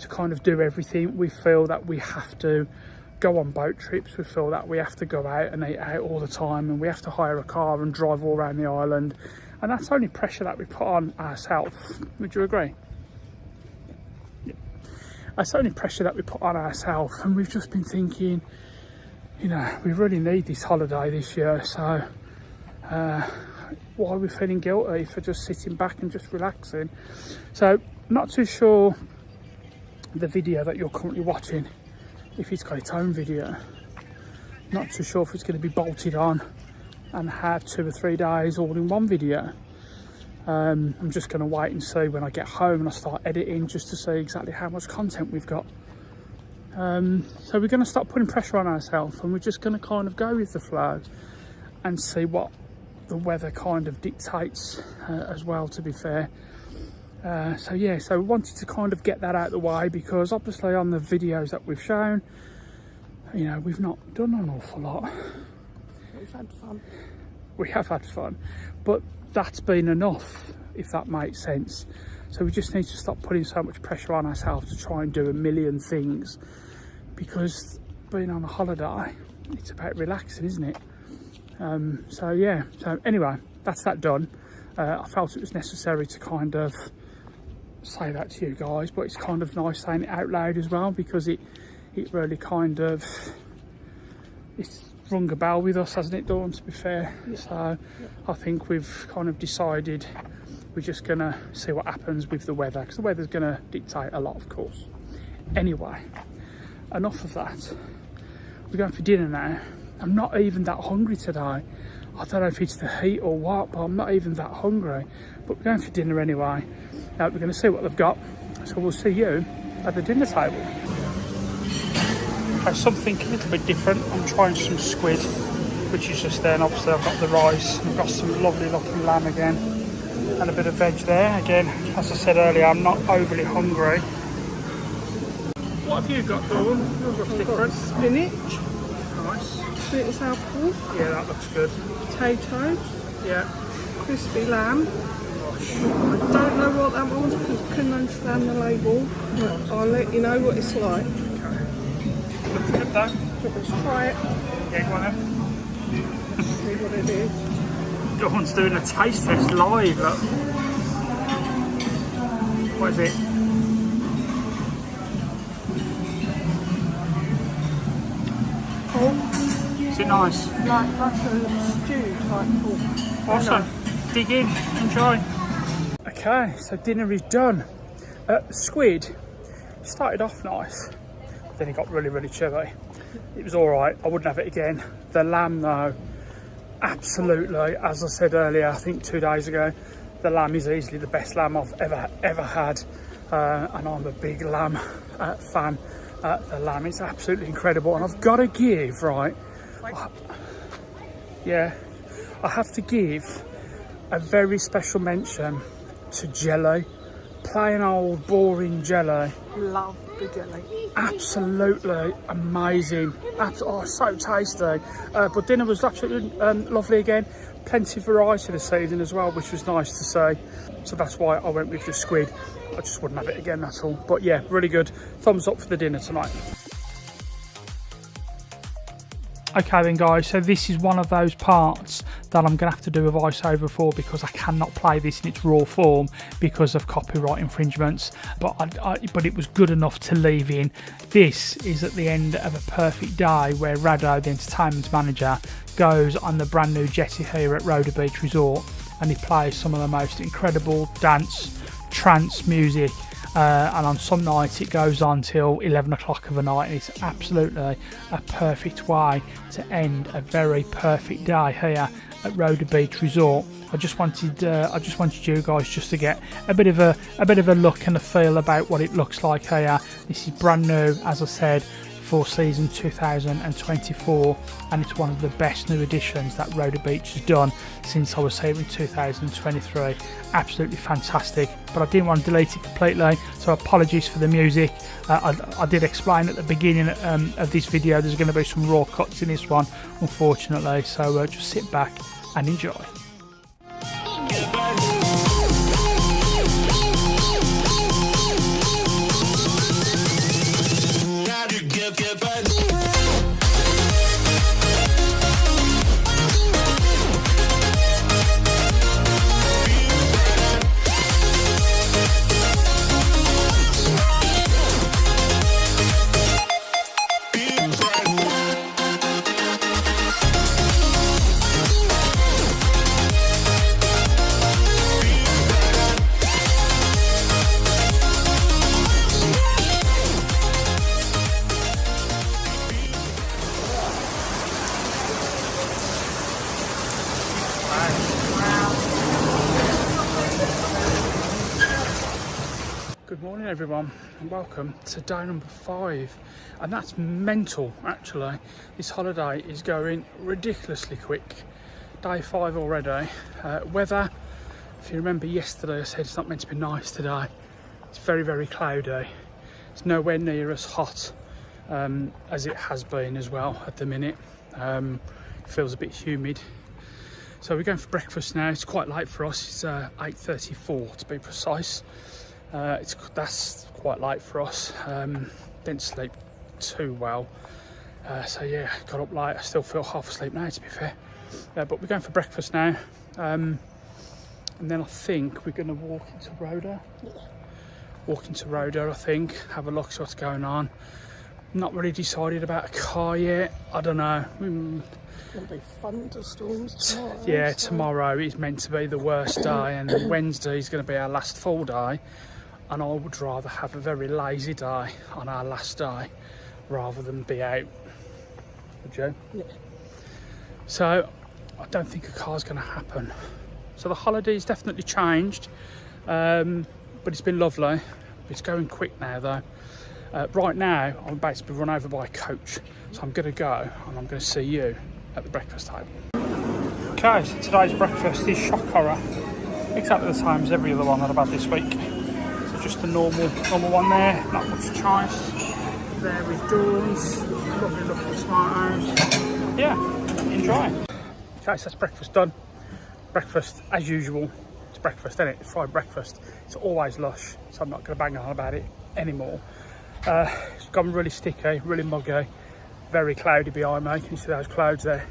kind of do everything. We feel that we have to go on boat trips, we feel that we have to go out and eat out all the time, and we have to hire a car and drive all around the island, and that's only pressure that we put on ourselves. Would you agree? Yeah. That's only pressure that we put on ourselves, and we've just been thinking, you know, we really need this holiday this year, so why are we feeling guilty for just sitting back and just relaxing? So not too sure the video that you're currently watching, if it's got its own video. Not too sure if it's going to be bolted on and have 2 or 3 days all in one video. I'm just going to wait and see when I get home and I start editing, just to see exactly how much content we've got. So we're going to start putting pressure on ourselves, and we're just going to kind of go with the flow and see what the weather kind of dictates as well, to be fair. So yeah, so we wanted to kind of get that out of the way, because obviously on the videos that we've shown, you know, we've not done an awful lot. We've had fun. We have had fun, but that's been enough, if that makes sense. So we just need to stop putting so much pressure on ourselves to try and do a million things, because being on a holiday, it's about relaxing, isn't it? So yeah, so anyway, that's that done. I felt it was necessary to kind of say that to you guys, but it's kind of nice saying it out loud as well, because it really kind of, it's rung a bell with us, hasn't it, Dawn, to be fair? Yeah. So yeah. I think we've kind of decided we're just gonna see what happens with the weather, because the weather's gonna dictate a lot, of course. Anyway, enough of that. We're going for dinner now. I'm not even that hungry today. I don't know if it's the heat or what, but I'm not even that hungry. But we're going for dinner anyway. We're going to see what they've got. So we'll see you at the dinner table. Okay, something a little bit different. I'm trying some squid, which is just there. And obviously I've got the rice. I've got some lovely looking lamb again. And a bit of veg there. Again, as I said earlier, I'm not overly hungry. What have you got, Dawn? Yours looks different. Spinach. Nice. Sweet and sour pork. Yeah, that looks good. Potatoes. Yeah. Crispy lamb. I don't know what that was because I couldn't understand the label, but I'll let you know what it's like. Okay. Looks good though. Let's try it. Yeah, go on then. See what it is. Dawn's doing a taste test live, look. What is it? Pork. Is it nice? Like a stew type pork. Awesome. Dig in, enjoy. Okay, so dinner is done. Squid started off nice, but then it got really, really chilly. It was all right. I wouldn't have it again. The lamb, though, absolutely. As I said earlier, I think 2 days ago, the lamb is easily the best lamb I've ever had, and I'm a big lamb fan. The lamb is absolutely incredible, and I've got to give, right. Yeah, I have to give a very special mention to jelly. Plain old boring jelly. Love the jelly. Absolutely amazing. Oh, so tasty. But dinner was absolutely lovely again. Plenty of variety this season as well, which was nice to see. So that's why I went with the squid. I just wouldn't have it again, that's all. But yeah, really good. Thumbs up for the dinner tonight. Okay then guys, so this is one of those parts that I'm going to have to do a voiceover for because I cannot play this in its raw form because of copyright infringements, but it was good enough to leave in. This is at the end of a perfect day where Roda, the entertainment manager, goes on the brand new jetty here at Roda Beach Resort and he plays some of the most incredible dance, trance music. And on some nights it goes on till 11 o'clock of the night, and it's absolutely a perfect way to end a very perfect day here at Roda Beach Resort. I just wanted you guys just to get a bit of a look and a feel about what it looks like here. This is brand new, as I said, for season 2024, and it's one of the best new additions that Roda Beach has done since I was here in 2023. Absolutely fantastic, but I didn't want to delete it completely, so apologies for the music. I did explain at the beginning of this video there's going to be some raw cuts in this one, unfortunately, so just sit back and enjoy. Good morning everyone and welcome to day number 5, and that's mental actually. This holiday is going ridiculously quick. Day 5 already. Weather, if you remember yesterday I said it's not meant to be nice today. It's very, very cloudy. It's nowhere near as hot as it has been as well at the minute. It feels a bit humid. So we're going for breakfast now. It's quite late for us. It's 8:34 to be precise. That's quite late for us. Didn't sleep too well, so yeah, got up late. I still feel half asleep now, to be fair, but we're going for breakfast now, and then I think we're going to walk into Roda. I think, have a look, see what's going on. Not really decided about a car yet. I don't know. It'll be thunderstorms tomorrow. Yeah, tomorrow is meant to be the worst day, and then Wednesday is going to be our last full day. And I would rather have a very lazy day on our last day rather than be out. Would you? Yeah. So I don't think a car's going to happen. So the holiday's definitely changed, but it's been lovely. It's going quick now though. Right now I'm about to be run over by a coach, so I'm going to go and I'm going to see you at the breakfast table. Okay, so today's breakfast is shock horror. Exactly the same as every other one that I've had this week. Just the normal one there, not much choice. There is Dawn's, lovely looking tomatoes. Yeah, enjoy. Okay, so that's breakfast done. Breakfast, as usual, it's breakfast, isn't it? It's fried breakfast. It's always lush, so I'm not going to bang on about it anymore. It's gone really sticky, really muggy, very cloudy behind me. Can you see those clouds there?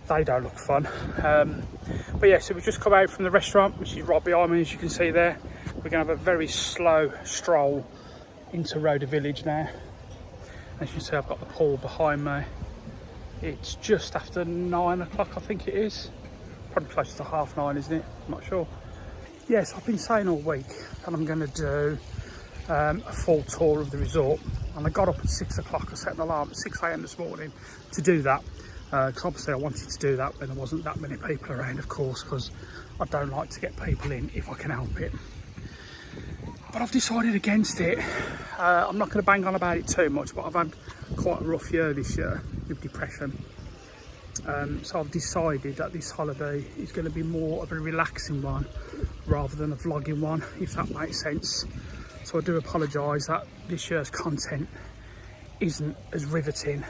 They don't look fun. But yeah, so we've just come out from the restaurant, which is right behind me, as you can see there. We're going to have a very slow stroll into Roda Village now. As you can see, I've got the pool behind me. It's just after 9 o'clock, I think it is. Probably close to 9:30, isn't it? I'm not sure. Yes, I've been saying all week that I'm going to do a full tour of the resort. And I got up at 6 o'clock. I set an alarm at 6 a.m. this morning to do that. Because obviously I wanted to do that when there wasn't that many people around, of course, because I don't like to get people in if I can help it. But I've decided against it. I'm not going to bang on about it too much, but I've had quite a rough year this year with depression. So I've decided that this holiday is going to be more of a relaxing one rather than a vlogging one, if that makes sense. So I do apologise that this year's content isn't as riveting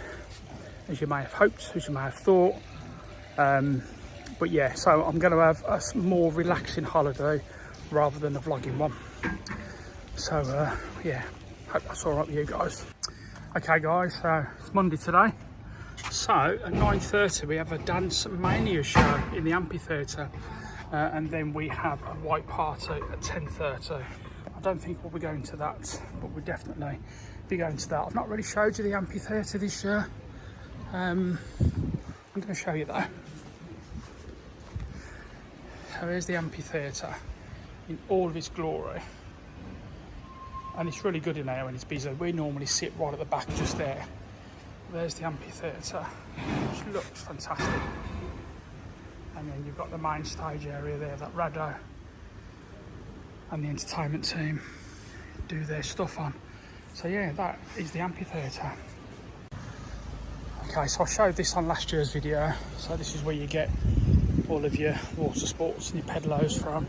as you may have hoped, as you may have thought. But yeah, so I'm going to have a more relaxing holiday rather than a vlogging one. So yeah, hope that's all right with you guys. Okay guys, so it's Monday today. So at 9:30 we have a Dance Mania show in the amphitheatre, and then we have a white party at 10:30. I don't think we'll be going to that, but we'll definitely be going to that. I've not really showed you the amphitheatre this year. I'm going to show you though. So here's the amphitheatre in all of its glory, and it's really good in there when it's busy. We normally sit right at the back just there. There's the amphitheatre, which looks fantastic. And then you've got the main stage area there that Roda and the entertainment team do their stuff on. So yeah, that is the amphitheatre. Okay, so I showed this on last year's video. So this is where you get all of your water sports and your pedalos from,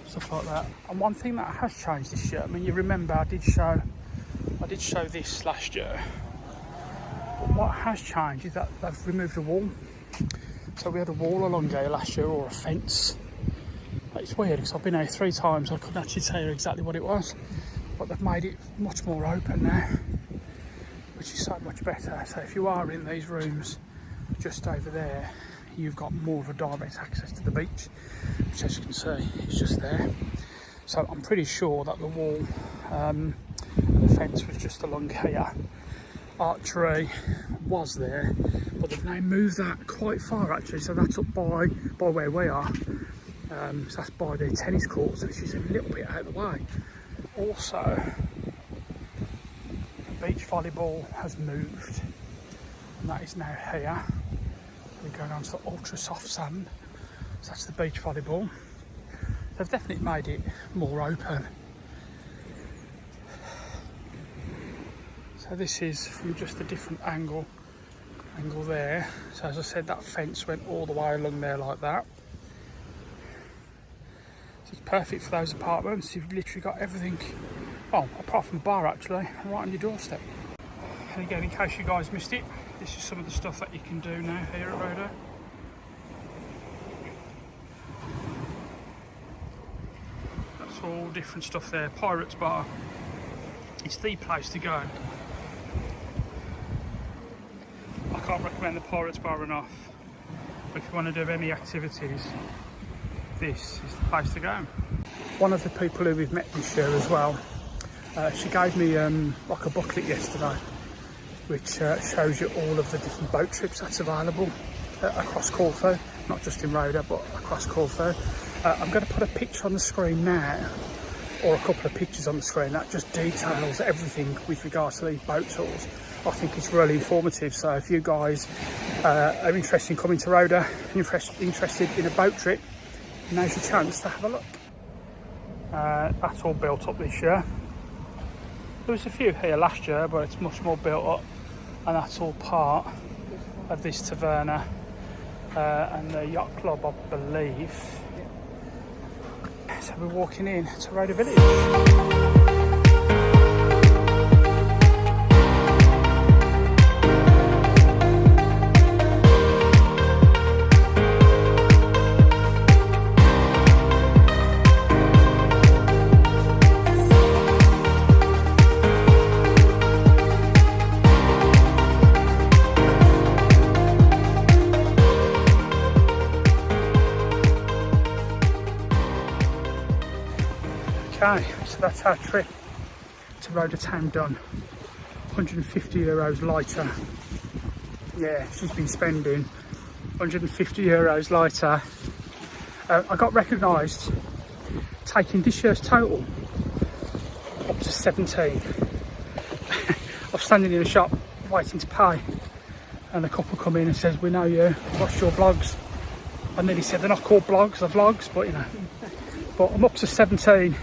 stuff like that. And one thing that has changed this year, I mean, you remember I did show this last year. But what has changed is that they've removed a wall. So we had a wall along here last year, or a fence. It's weird because I've been here 3 times. I couldn't actually tell you exactly what it was, but they've made it much more open now, which is so much better. So if you are in these rooms just over there, you've got more of a direct access to the beach, which, as you can see, is just there. So I'm pretty sure that the wall and the fence was just along here. Archery was there, but they've now moved that quite far actually. So that's up by where we are. So that's by the tennis courts, which is a little bit out of the way. Also, the beach volleyball has moved, and that is now here. We're going on to the ultra soft sand. So that's the beach volleyball. They've definitely made it more open. So this is from just a different angle there. So as I said, that fence went all the way along there like that. So it's perfect for those apartments. You've literally got everything, well, apart from the bar actually, right on your doorstep. And again, in case you guys missed it, this is some of the stuff that you can do now here at Roda. That's all different stuff there. Pirates Bar, it's the place to go. I can't recommend the Pirates Bar enough. But if you want to do any activities, this is the place to go. One of the people who we've met this year as well, she gave me like a booklet yesterday, which shows you all of the different boat trips that's available across Corfu, not just in Roda, but across Corfu. I'm going to put a picture on the screen now, or a couple of pictures on the screen that just details everything with regards to these boat tours. I think it's really informative. So if you guys are interested in coming to Roda, interested in a boat trip, now's your chance to have a look. That's all built up this year. There was a few here last year, but it's much more built up, and that's all part of this taverna and the yacht club, I believe. So we're walking in to Roda Village. Okay, so that's our trip to Roda town done. €150 lighter. Yeah, she's been spending €150 lighter. I got recognised taking this year's total up to 17. I was standing in a shop waiting to pay, and a couple come in and says, "We know you, what's your blogs?" I nearly said they're not called blogs, they're vlogs, but you know. But I'm up to 17.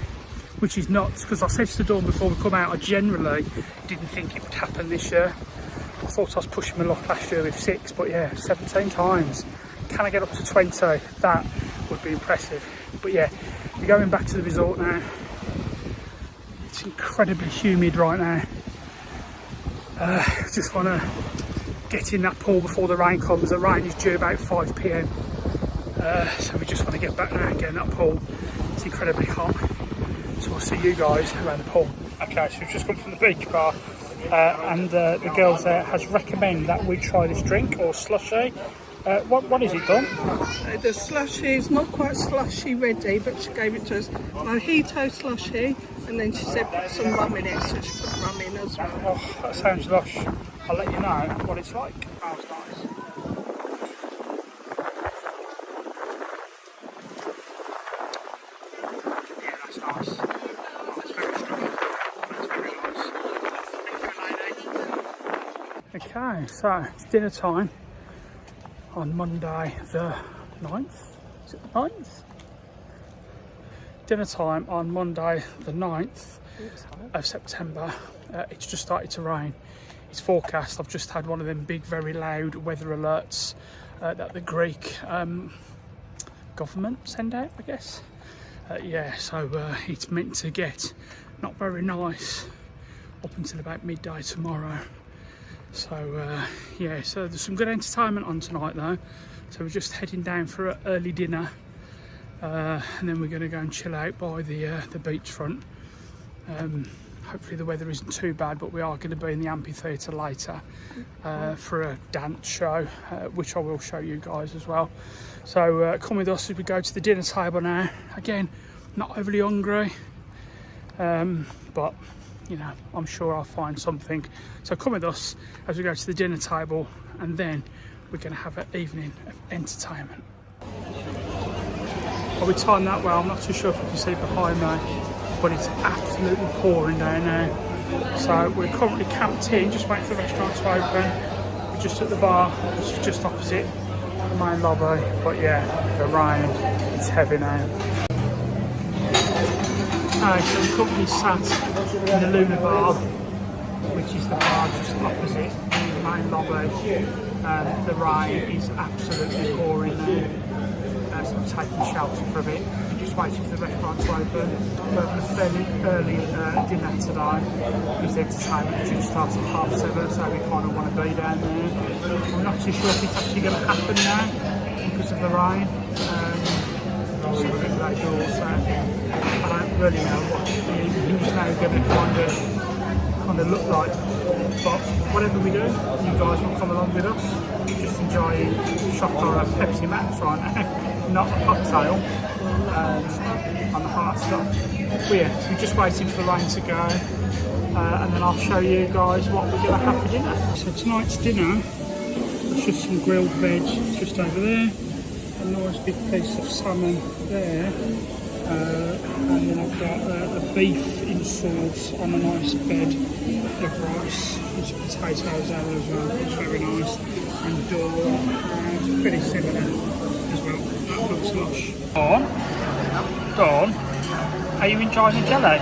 Which is nuts, because I said to Dawn before we come out, I generally didn't think it would happen this year. I thought I was pushing my luck last year with 6, but yeah, 17 times. Can I get up to 20? That would be impressive. But yeah, we're going back to the resort now. It's incredibly humid right now. Just want to get in that pool before the rain comes. The rain is due about 5 p.m. So we just want to get back now and get in that pool. It's incredibly hot. So we'll see you guys around the pool. Okay, so we've just come from the beach bar. And the girls there has recommended that we try this drink or slushy. What is it, Dawn? The slushy is not quite slushy ready, but she gave it to us. Mojito slushy, and then she said put some rum in it, so she put rum in as well. Oh, that sounds lush. I'll let you know what it's like. Smells nice. Yeah, that's nice. That's very strong. That's very nice. Okay, so it's dinner time on Monday the 9th. Is it the 9th? Dinner time on Monday the 9th of September. It's just started to rain. It's forecast. I've just had one of them big, very loud weather alerts that the Greek government send out, I guess. Yeah, so it's meant to get not very nice up until about midday tomorrow. So yeah, so there's some good entertainment on tonight though. So we're just heading down for an early dinner, and then we're going to go and chill out by the beachfront. Hopefully the weather isn't too bad, but we are going to be in the amphitheatre later for a dance show, which I will show you guys as well. So come with us as we go to the dinner table now. Again, not overly hungry, but you know, I'm sure I'll find something. So come with us as we go to the dinner table, and then we're going to have an evening of entertainment. Well, we timed that well. I'm not too sure if you can see behind me, but it's absolutely pouring down now. So we're currently camped in, just waiting for the restaurant to open. We're just at the bar, which is just opposite the main lobby. But yeah, the rain, it's heavy now. So we're currently sat in the Luna Bar, which is the bar just opposite the main lobby. The rain is absolutely pouring now. So I'm taking shelter for a bit. We're just waiting for the restaurant to open. We're having a fairly early dinner today because the entertainment just starts at 7:30, so we kind of want to be down there. I'm not too sure if it's actually going to happen now because of the rain. So we're a bit late doors, so I don't really know what the evening's now going to kind of look like. But whatever we do, you guys will come along with us. Just enjoying shot or a Pepsi Max right now, not a cocktail on the hot stuff. But yeah, so we're just waiting for the rain to go, and then I'll show you guys what we're going to have for dinner. So tonight's dinner is just some grilled veg just over there, a nice big piece of salmon there, and then I've got a beef in sauce on a nice bed of rice with some potatoes there as well, it's very nice, and dawn, pretty similar as well. That looks lush. Dawn, are you enjoying the jelly?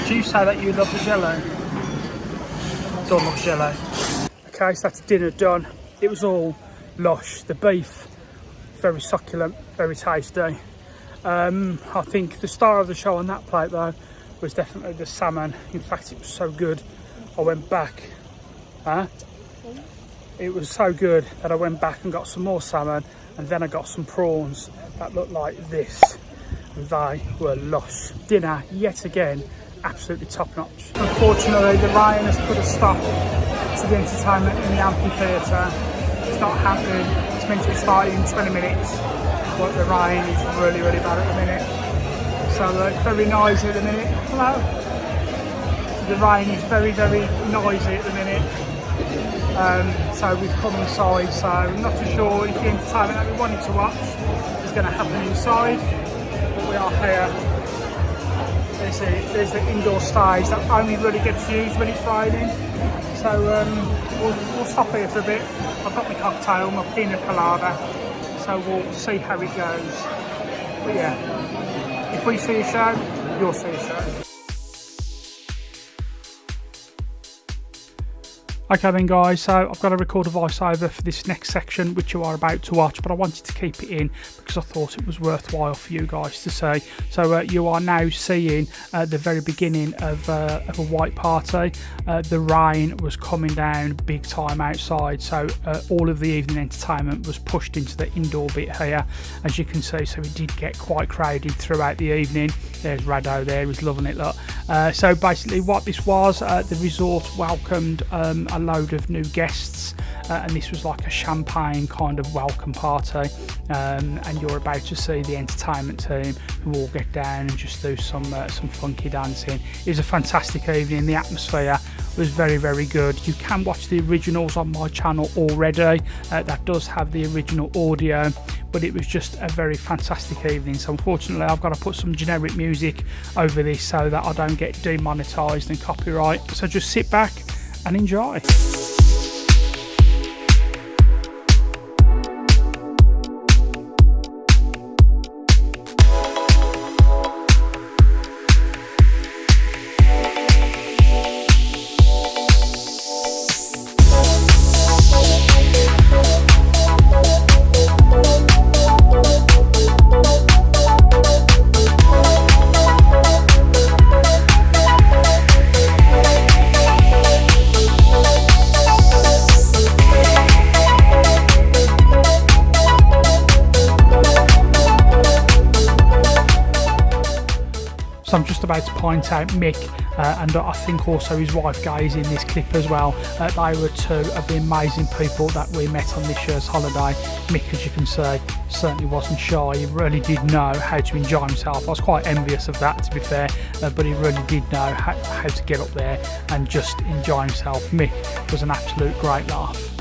Did you say that you love the jelly? Dawn loves jelly. Okay, so that's dinner done. It was all lush. The beef, very succulent, very tasty. I think the star of the show on that plate though was definitely the salmon. In fact, it was so good I went back. It was so good that I went back and got some more salmon, and then I got some prawns that looked like this, and they were lush. Dinner yet again absolutely top notch. Unfortunately the rain has put a stop to the entertainment in the amphitheatre. It's not happening. It's meant to be starting in 20 minutes, but the rain is really, really bad at the minute. So it's very noisy at the minute. Hello. The rain is very, very noisy at the minute. So we've come inside, so I'm not too sure if the entertainment that we wanted to watch is going to happen inside, but we are here. There's the indoor stage that only really gets used when it's raining. So we'll stop here for a bit. I've got my cocktail, my pina colada, so we'll see how it goes. But yeah, if we see a show, you'll see a show. Okay then guys, so I've got to record a voiceover for this next section which you are about to watch, but I wanted to keep it in because I thought it was worthwhile for you guys to see. So you are now seeing the very beginning of a white party. The rain was coming down big time outside, so all of the evening entertainment was pushed into the indoor bit here, as you can see. So it did get quite crowded throughout the evening. There's Roda there, he's loving it, look. So basically what this was, the resort welcomed a load of new guests, and this was like a champagne kind of welcome party, and you're about to see the entertainment team who all get down and just do some funky dancing. It was a fantastic evening. The atmosphere was very, very good. You can watch the originals on my channel already. That does have the original audio, but it was just a very fantastic evening. So unfortunately I've got to put some generic music over this so that I don't get demonetized and copyright. So just sit back and enjoy. So I'm just about to point out Mick and I think also his wife Gay is in this clip as well. They were two of the amazing people that we met on this year's holiday. Mick, as you can see, certainly wasn't shy. He really did know how to enjoy himself. I was quite envious of that, to be fair, but he really did know how to get up there and just enjoy himself. Mick was an absolute great laugh.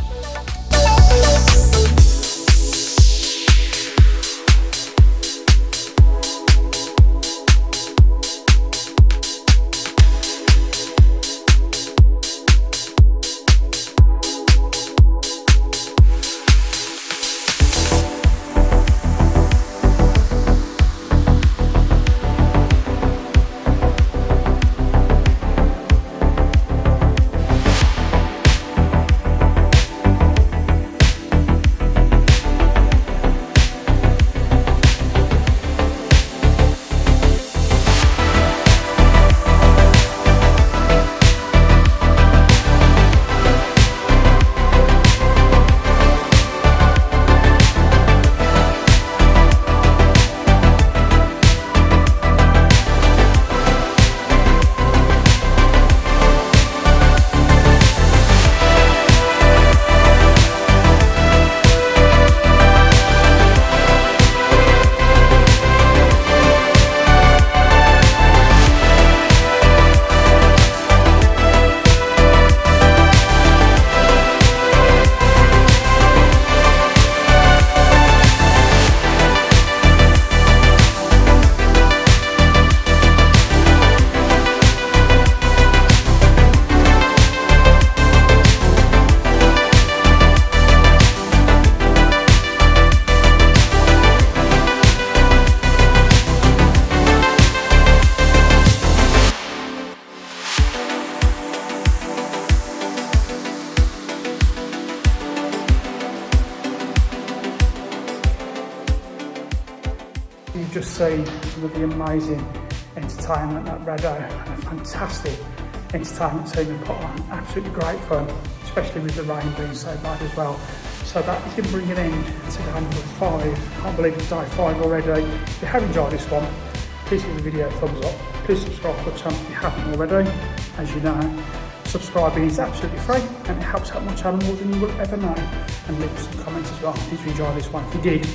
You just see some of the amazing entertainment at Roda, a fantastic entertainment team have put on. Absolutely great fun, especially with the rain being so bad as well. So that is going to bring an end to day number 5. Can't believe it's day 5 already. If you have enjoyed this one, please give the video a thumbs up. Please subscribe to the channel if you haven't already. As you know, subscribing is absolutely free and it helps out my channel more than you will ever know. And leave us some comments as well if you enjoyed this one. If you did,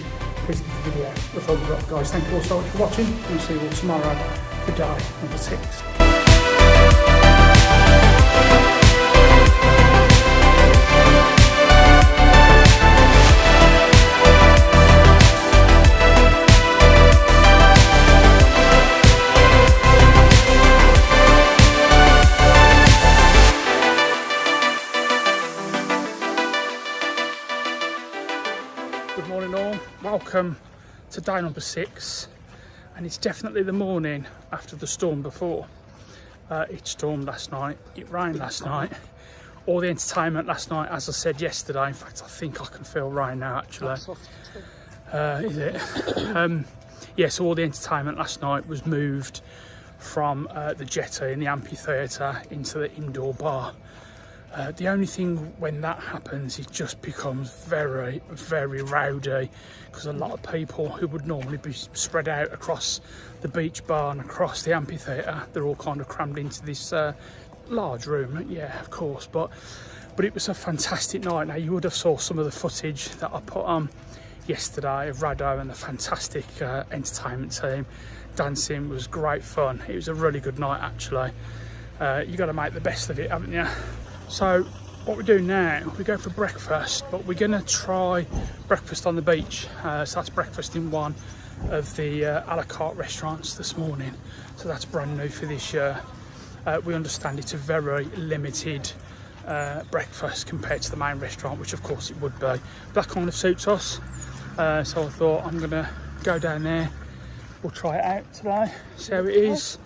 please give the video a thumbs up, guys. Thank you all so much for watching. We'll see you all tomorrow for day number 6. Good morning all, welcome to day number 6, and it's definitely the morning after the storm before. It stormed last night, it rained last night, all the entertainment last night, as I said yesterday. In fact, I think I can feel rain now, actually. Is it? Yeah, so all the entertainment last night was moved from the jetty in the amphitheatre into the indoor bar. The only thing when that happens, it just becomes very, very rowdy, because a lot of people who would normally be spread out across the beach bar and across the amphitheatre, they're all kind of crammed into this large room. Yeah, of course, but it was a fantastic night. Now, you would have saw some of the footage that I put on yesterday of Roda and the fantastic entertainment team. Dancing was great fun. It was a really good night, actually. You got to make the best of it, haven't you? So what we do now, we go for breakfast, but we're going to try breakfast on the beach. So that's breakfast in one of the a la carte restaurants this morning. So that's brand new for this year. We understand it's a very limited breakfast compared to the main restaurant, which of course it would be. That kind of suits us. So I thought I'm going to go down there. We'll try it out today, see how it is.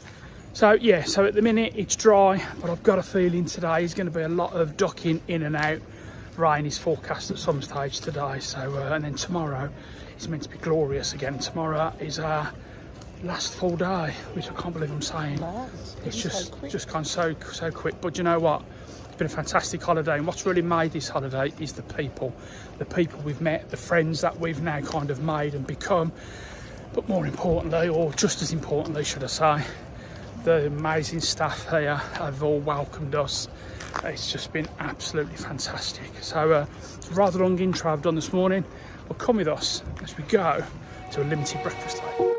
So yeah, so at the minute it's dry, but I've got a feeling today is going to be a lot of ducking in and out. Rain is forecast at some stage today, so and then tomorrow is meant to be glorious again. Tomorrow is our last full day, which I can't believe I'm saying. It's just gone so quick. But you know what? It's been a fantastic holiday, and what's really made this holiday is the people we've met, the friends that we've now kind of made and become. But more importantly, or just as importantly, should I say, the amazing staff here have all welcomed us. It's just been absolutely fantastic. So it's a rather long intro I've done this morning, but come with us as we go to a limited breakfast day.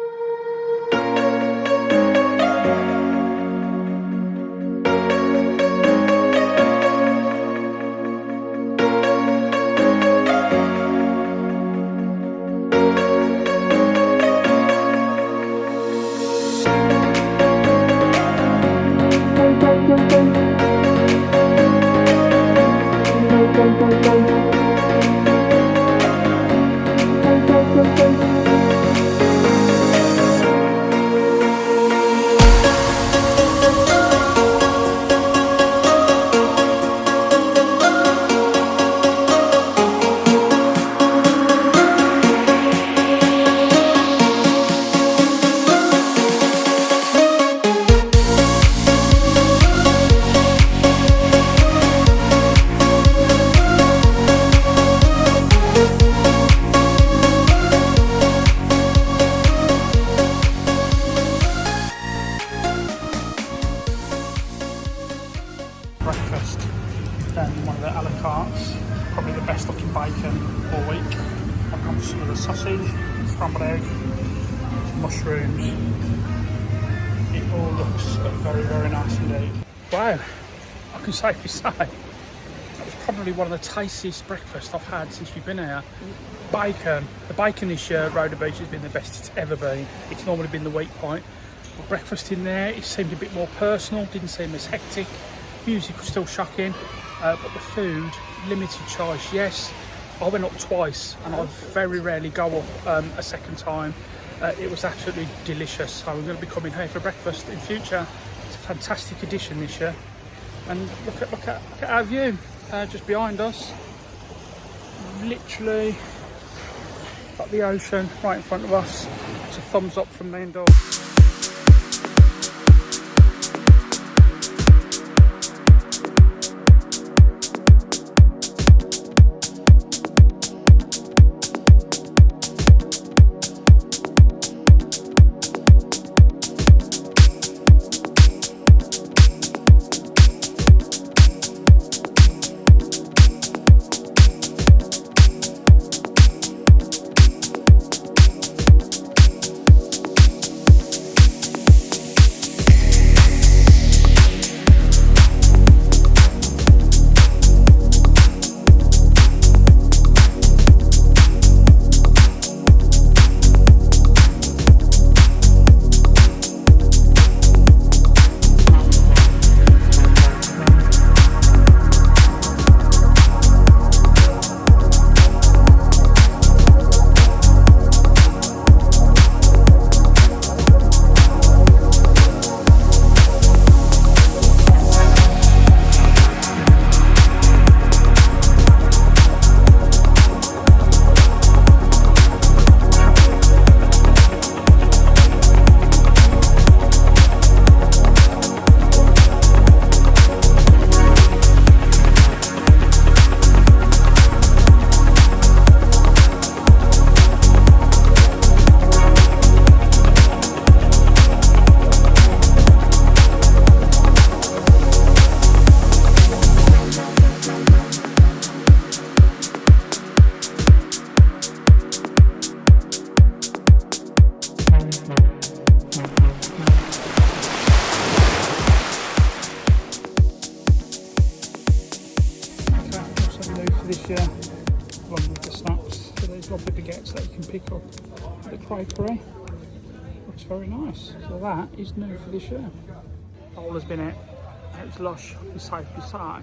Breakfast down in one of the a la cartes, probably the best looking bacon all week. I've got some of the sausage, scrambled egg, some mushrooms. It all looks very, very nice indeed. Wow, I can safely say that was probably one of the tastiest breakfasts I've had since we've been here. Bacon, the bacon this year at Roda Beach has been the best it's ever been. It's normally been the weak point, but breakfast in there, it seemed a bit more personal, didn't seem as hectic. Music was still shocking, but the food, limited choice, yes. I went up twice and I very rarely go up a second time. It was absolutely delicious, so we're going to be coming here for breakfast in future. It's a fantastic addition this year. And look at our view, just behind us. Literally got the ocean right in front of us. It's a thumbs up from me and Dog. for this year, along with the snacks. So there's lovely baguettes that you can pick up at the Creperie. Looks very nice. So that is new for this year. All has been it. It's lush, I can safely say.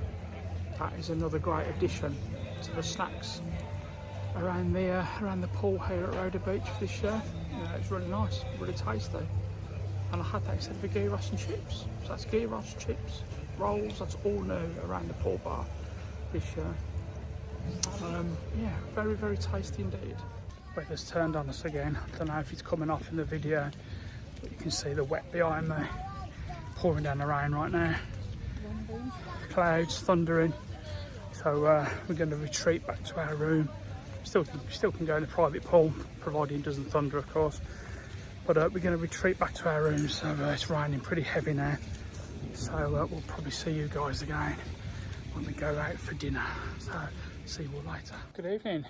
That is another great addition to the snacks around the pool here at Roda Beach for this year. Yeah, it's really nice, really tasty. And I had that instead of the gyros and chips. So that's gyros, chips, rolls, that's all new around the pool bar this year. Yeah, very, very tasty indeed. Weather's turned on us again. I don't know if it's coming off in the video, but you can see the wet behind me. Pouring down the rain right now. Clouds, thundering. So we're going to retreat back to our room. Still can go in the private pool, providing it doesn't thunder, of course. But we're going to retreat back to our room. So it's raining pretty heavy now. So we'll probably see you guys again when we go out for dinner. So see you all later. Good evening.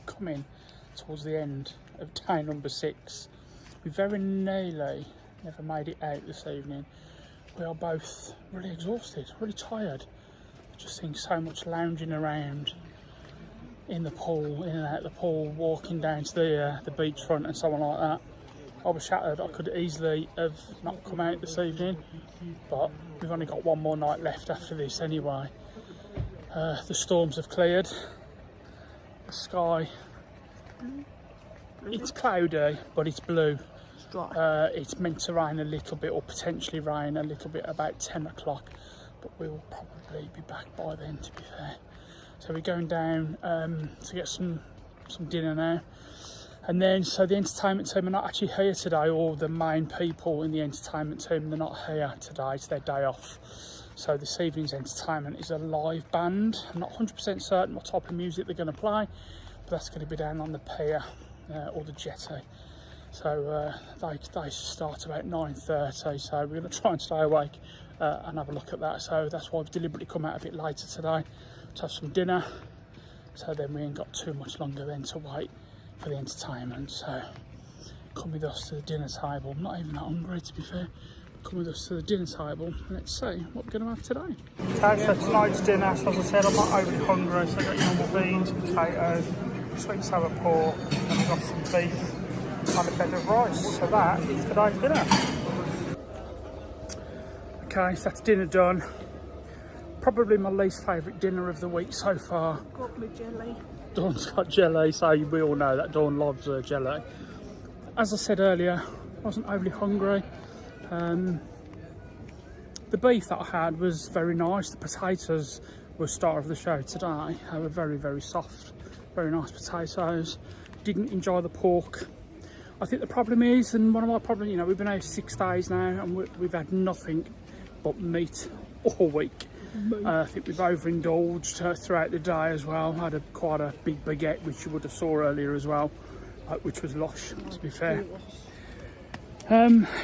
Coming towards the end of day number 6. We very nearly never made it out this evening. We are both really exhausted, really tired. Just seeing so much lounging around in the pool, in and out of the pool, walking down to the beachfront and so on like that. I was shattered. I could easily have not come out this evening, but we've only got one more night left after this anyway. The storms have cleared. The sky, it's cloudy, but it's blue. It's meant to rain a little bit, or potentially rain a little bit about 10 o'clock, but we will probably be back by then, to be fair. So we're going down to get some dinner now. And then, so the entertainment team are not actually here today, or the main people in the entertainment team, they're not here today, it's their day off. So this evening's entertainment is a live band. I'm not 100% certain what type of music they're going to play, but that's going to be down on the pier or the jetty. So they start about 9:30, so we're going to try and stay awake and have a look at that. So that's why I've deliberately come out a bit later today to have some dinner. So then we ain't got too much longer then to wait for the entertainment. So come with us to the dinner table. I'm not even that hungry, to be fair. Come with us to the dinner table and let's see what we're going to have today. Okay, so tonight's dinner, so as I said, I'm not overly hungry, so I've got normal beans, potatoes, sweet and sour pork, and I've got some beef on a bed of rice. So that is today's dinner. Okay, so that's dinner done. Probably my least favourite dinner of the week so far. Got my jelly. Dawn's got jelly, so we all know that Dawn loves jelly. As I said earlier, I wasn't overly hungry. The beef that I had was very nice. The potatoes were star of the show today. They were very, very soft, very nice potatoes. Didn't enjoy the pork. I think the problem is, and one of my problems, you know, we've been out 6 days now and we've had nothing but meat all week. I think we've overindulged throughout the day as well. I had quite a big baguette, which you would have saw earlier as well, which was lush, to be fair.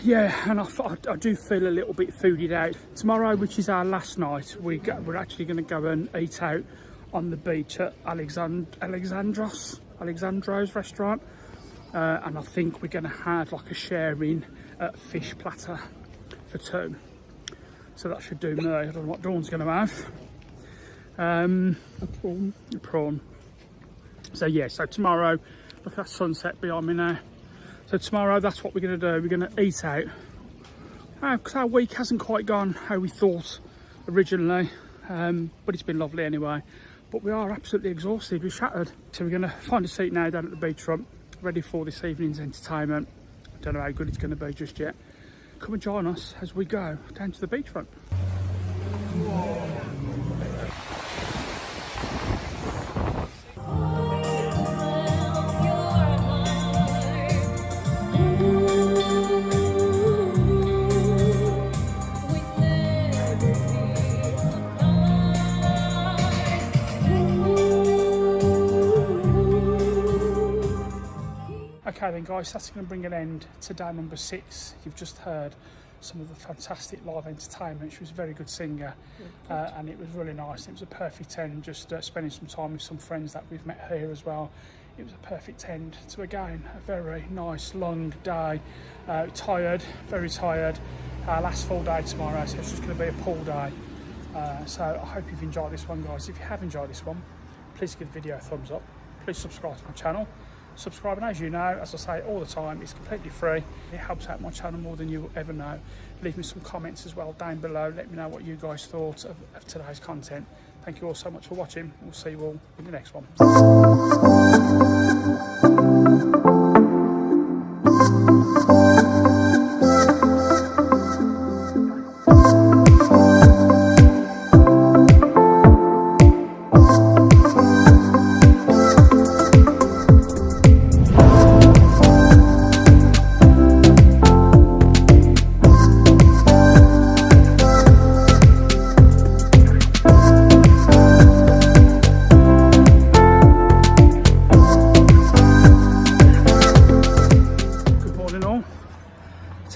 Yeah, and I do feel a little bit fooded out. Tomorrow, which is our last night, we're actually going to go and eat out on the beach at Alexandro's restaurant. And I think we're going to have like a sharing fish platter for 2. So that should do me. I don't know what Dawn's going to have. A prawn. So yeah, so tomorrow, look at that sunset behind me now. So tomorrow, that's what we're going to do. We're going to eat out. Because our week hasn't quite gone how we thought originally. But it's been lovely anyway. But we are absolutely exhausted. We're shattered. So we're going to find a seat now down at the beachfront, ready for this evening's entertainment. I don't know how good it's going to be just yet. Come and join us as we go down to the beachfront. Okay then guys, that's going to bring an end to day number 6. You've just heard some of the fantastic live entertainment. She was a very good singer and it was really nice. It was a perfect end, just spending some time with some friends that we've met here as well. It was a perfect end to, again, a very nice long day. Tired, very tired. Last full day tomorrow, so it's just going to be a pool day. So I hope you've enjoyed this one, guys. If you have enjoyed this one, please give the video a thumbs up. Please subscribe to my channel. Subscribing, as you know, as I say all the time, is completely free. It helps out my channel more than you will ever know. Leave me some comments as well down below. Let me know what you guys thought of today's content. Thank you all so much for watching. We'll see you all in the next one.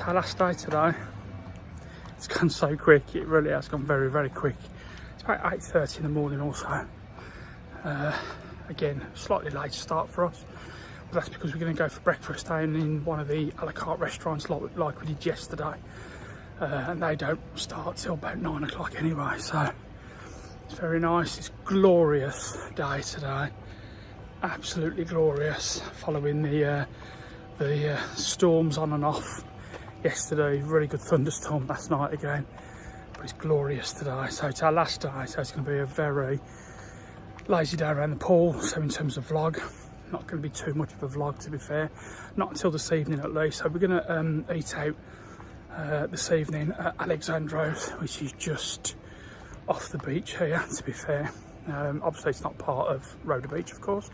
Our last day today. It's gone so quick, it really has gone very, very quick. It's about 8:30 in the morning also. Again, slightly late start for us, but that's because we're going to go for breakfast down in one of the a la carte restaurants like we did yesterday, and they don't start till about 9 o'clock anyway, so it's very nice. It's a glorious day today, absolutely glorious, following the storms on and off yesterday. Really good thunderstorm last night again, but it's glorious today. So it's our last day, so it's going to be a very lazy day around the pool. So in terms of vlog, not going to be too much of a vlog, to be fair, not until this evening at least. So we're going to eat out this evening at Alexandro's, which is just off the beach here, to be fair. Obviously it's not part of Roda Beach, of course.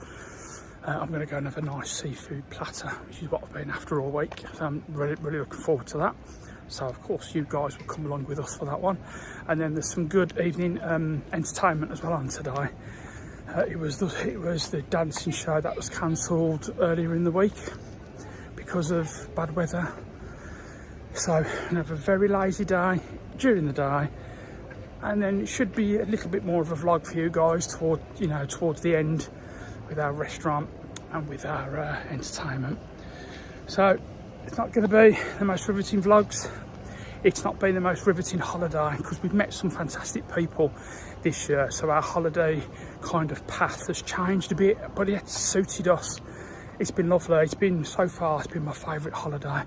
I'm going to go and have a nice seafood platter, which is what I've been after all week. So I'm really, really looking forward to that. So of course you guys will come along with us for that one. And then there's some good evening entertainment as well on today. It was the dancing show that was cancelled earlier in the week because of bad weather. So we're going to have a very lazy day during the day, and then it should be a little bit more of a vlog for you guys towards the end, with our restaurant and with our entertainment. So it's not going to be the most riveting vlogs. It's not been the most riveting holiday because we've met some fantastic people this year. So our holiday kind of path has changed a bit, but it's suited us. It's been lovely. It's been, so far, it's been my favourite holiday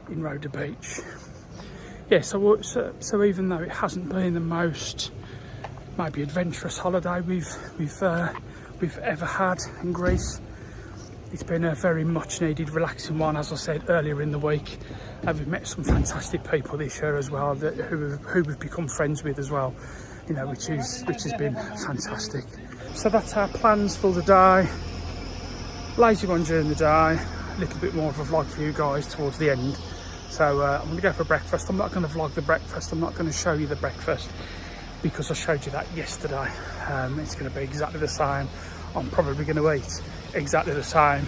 in Roda Beach. Yeah, so even though it hasn't been the most maybe adventurous holiday we've ever had in Greece, it's been a very much needed relaxing one, as I said earlier in the week. And we've met some fantastic people this year as well, who we've become friends with as well, you know, which has been fantastic. So that's our plans for the day. Lazy one during the day, a little bit more of a vlog for you guys towards the end. So I'm going to go for breakfast. I'm not going to vlog the breakfast, I'm not going to show you the breakfast, because I showed you that yesterday. It's going to be exactly the same. I'm probably going to eat exactly the same,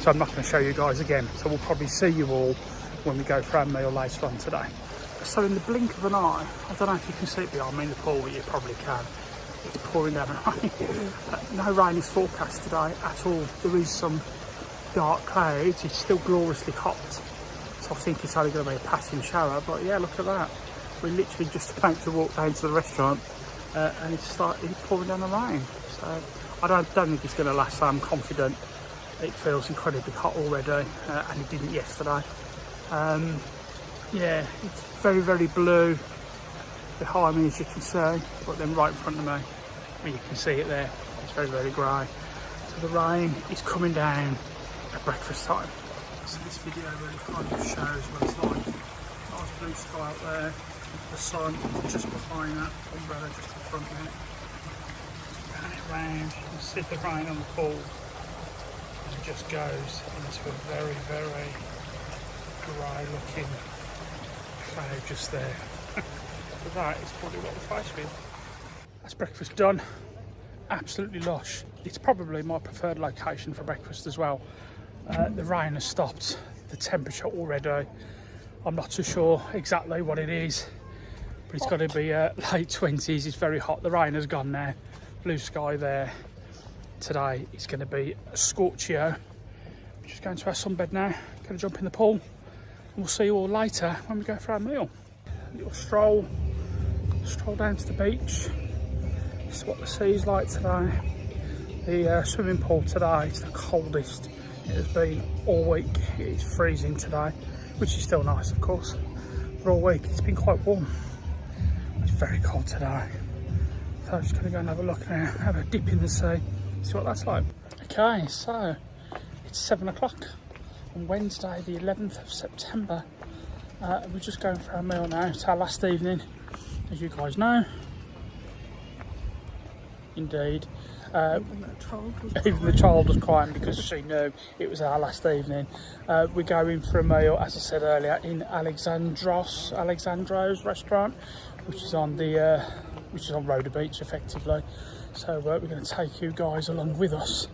so I'm not going to show you guys again. So we'll probably see you all when we go for our meal later on today. So in the blink of an eye, I don't know if you can see it behind me in the pool, but you probably can. It's pouring down rain. No rain is forecast today at all. There is some dark clouds. It's still gloriously hot, so I think it's only going to be a passing shower. But yeah, look at that. We're literally just about to walk down to the restaurant and it's pouring down the rain. So I don't think it's going to last, so I'm confident. It feels incredibly hot already, and it didn't yesterday. Yeah, it's very, very blue behind me, as you can see, but then right in front of me, you can see it there, it's very, very grey. So the rain is coming down at breakfast time. So this video really kind of shows what it's like. Nice blue sky out there, the sun just behind that umbrella just in front of it. Pan it round, you can see the rain on the pool, and it just goes into a very, very grey looking cloud just there. But that is probably what we're faced with. That's breakfast done. Absolutely lush. It's probably my preferred location for breakfast as well. The rain has stopped. The temperature already, I'm not too sure exactly what it is, but it's got to be late 20s. It's very hot. The rain has gone now. Blue sky there. Today it's going to be a scorchio. We're just going to our sunbed now. Going to jump in the pool, and we'll see you all later when we go for our meal. A little stroll down to the beach. This is what the sea's like today. The swimming pool today is the coldest it has been all week. It is freezing today, which is still nice of course, but all week it's been quite warm. It's very cold today. So I'm just going to go and have a look now, have a dip in the sea, see what that's like. Okay, so it's 7 o'clock on Wednesday the 11th of September. We're just going for our meal now. It's our last evening, as you guys know. Indeed. Even the child was crying because she knew it was our last evening. We're going for a meal, as I said earlier, in Alexandro's restaurant, which is on Roda Beach, effectively. So we're going to take you guys along with us.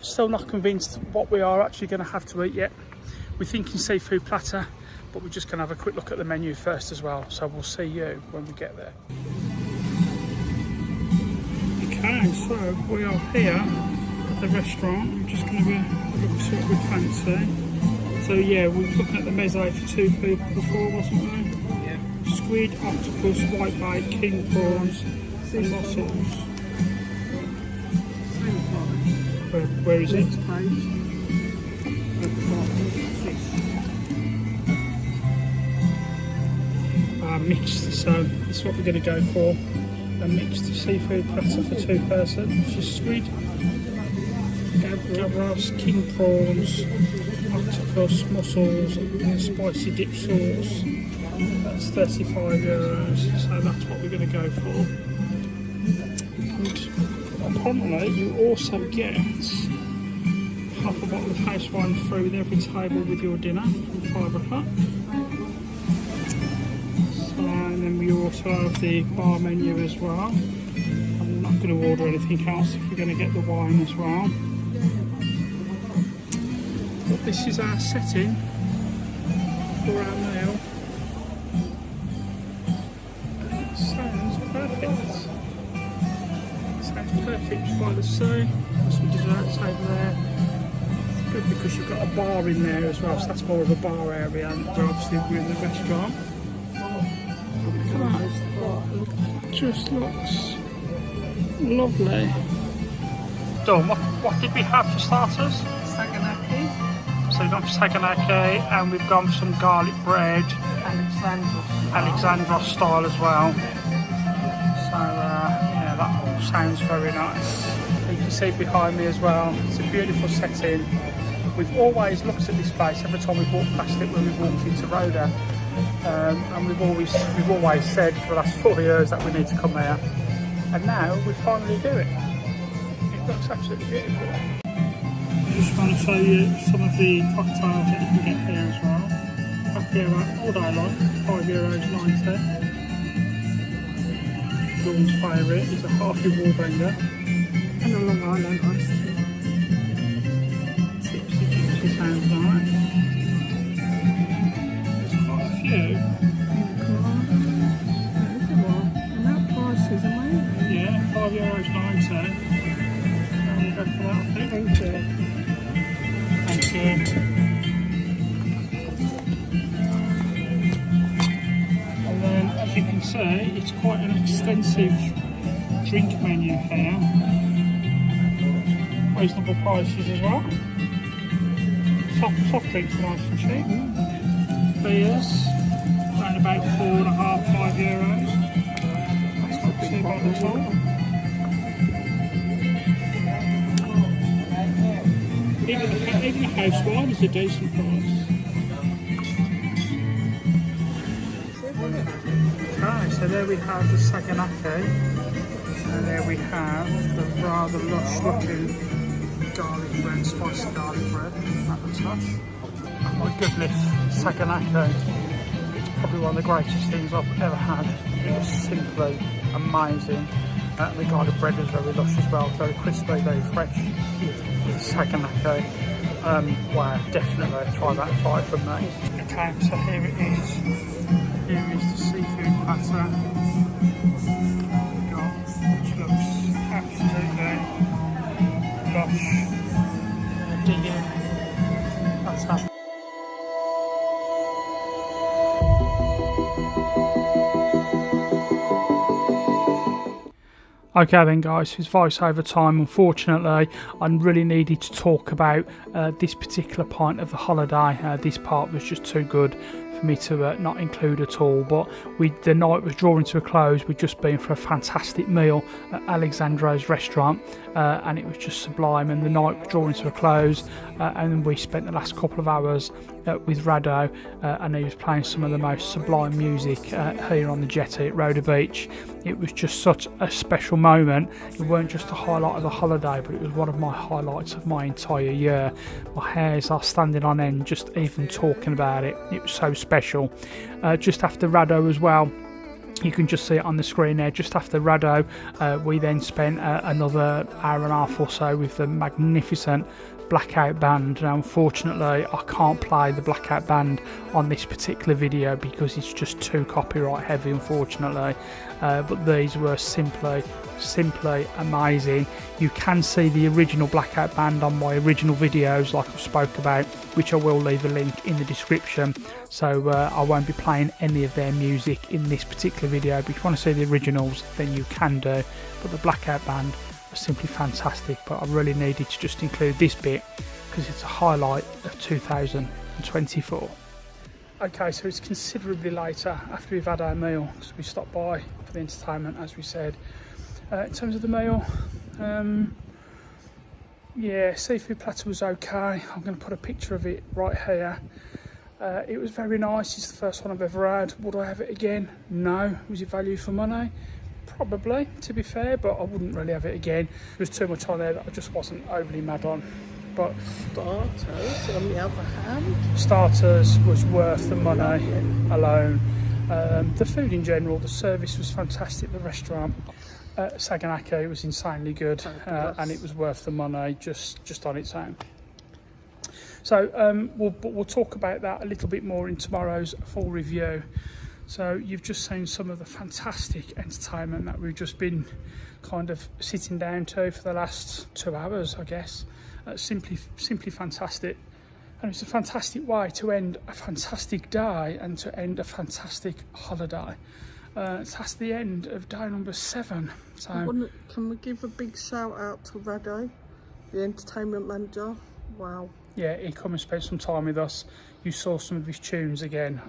Still not convinced what we are actually going to have to eat yet. We're thinking seafood platter, but we're just going to have a quick look at the menu first as well. So we'll see you when we get there. Okay, so we are here at the restaurant. I'm just going to look at what we fancy. So yeah, we were looking at the meze for 2 people before, wasn't we? Yeah. Squid, octopus, whitebait, king prawns, and mussels. Where is it? Mixed, so this is what we're going to go for. A mixed seafood platter for 2 persons, which is squid, gabros, king prawns, octopus, mussels, and spicy dip sauce. That's €35, so that's what we're going to go for. And apparently you also get half a bottle of house wine free with every table with your dinner from 5 o'clock. And then we also have the bar menu as well. I'm not going to order anything else if we're going to get the wine as well. But this is our setting for our meal. It sounds perfect. Sounds perfect by the sea. There's some desserts over there. Good because you've got a bar in there as well, so that's more of a bar area. And we're obviously in the restaurant. Just looks lovely. Dawn, what did we have for starters? Saganaki. So we've gone for saganaki and we've gone for some garlic bread. Alexandros style as well. So yeah, that all sounds very nice. You can see behind me as well, it's a beautiful setting. We've always looked at this place every time we've walked past it when we walked into Roda. And we've always said for the last 4 years that we need to come here, and now we finally do it. It looks absolutely beautiful. I just want to show you some of the cocktails that you can get here as well. Cocktail all day long, €5.90. Dawn's favourite is a Harvey Warbender And a Long Island iced tea. Tipsy sounds nice. And that price is amazing. Yeah, €5.90. And we'll go for that, I think. Thank you. Thank you. And then, as you can see, it's quite an extensive drink menu here. Reasonable prices as well. Soft drinks are nice and cheap. Beers. Around about €4.5–5. That's not too bad at all. Even the house wine is a decent price. Okay, so there we have the saganaki, and there we have the rather lush looking garlic bread, spicy garlic bread. That looks nice. Oh my goodness, saganaki. Probably one of the greatest things I've ever had. It was simply amazing. The garlic bread was very lush as well, very crispy, very fresh. Saganaki. Wow, definitely 5 out of 5 from me. Okay, so here it is. Here is the seafood platter. Which looks absolutely lush. Dig in. That's how. Okay then guys, it's voiceover time. Unfortunately, I really needed to talk about this particular point of the holiday. This part was just too good for me to not include at all, but the night was drawing to a close. We'd just been for a fantastic meal at Alexandro's restaurant, and it was just sublime, and the night was drawing to a close, and we spent the last couple of hours with Roda, and he was playing some of the most sublime music here on the jetty at Roda Beach. It was just such a special moment. It weren't just a highlight of the holiday, but it was one of my highlights of my entire year. My hairs are standing on end just even talking about it. It was so special. Just after Roda as well, you can just see it on the screen there. Just after Roda, we then spent another hour and a half or so with the magnificent Blackout Band. Now unfortunately I can't play the Blackout Band on this particular video because it's just too copyright heavy, unfortunately, but these were simply amazing. You can see the original Blackout Band on my original videos like I've spoke about, which I will leave a link in the description, so I won't be playing any of their music in this particular video, but if you want to see the originals then you can do. But the Blackout Band was simply fantastic, but I really needed to just include this bit because it's a highlight of 2024. Okay, so it's considerably later after we've had our meal because we stopped by for the entertainment, as we said. In terms of the meal, yeah, seafood platter was okay. I'm going to put a picture of it right here. It was very nice. It's the first one I've ever had. Would I have it again? No. Was it value for money? Probably, to be fair, but I wouldn't really have it again. There was too much on there that I just wasn't overly mad on. But Starters, on the other hand, starters was worth the money alone. The food in general, the service was fantastic. The restaurant, Saganaki, was insanely good, and it was worth the money just on its own. So we'll talk about that a little bit more in tomorrow's full review. So you've just seen some of the fantastic entertainment that we've just been kind of sitting down to for the last 2 hours, I guess. Simply fantastic. And it's a fantastic way to end a fantastic day and to end a fantastic holiday. That's the end of day number 7. So can we give a big shout out to Roda, the entertainment manager? Wow. Yeah, he come and spent some time with us. You saw some of his tunes again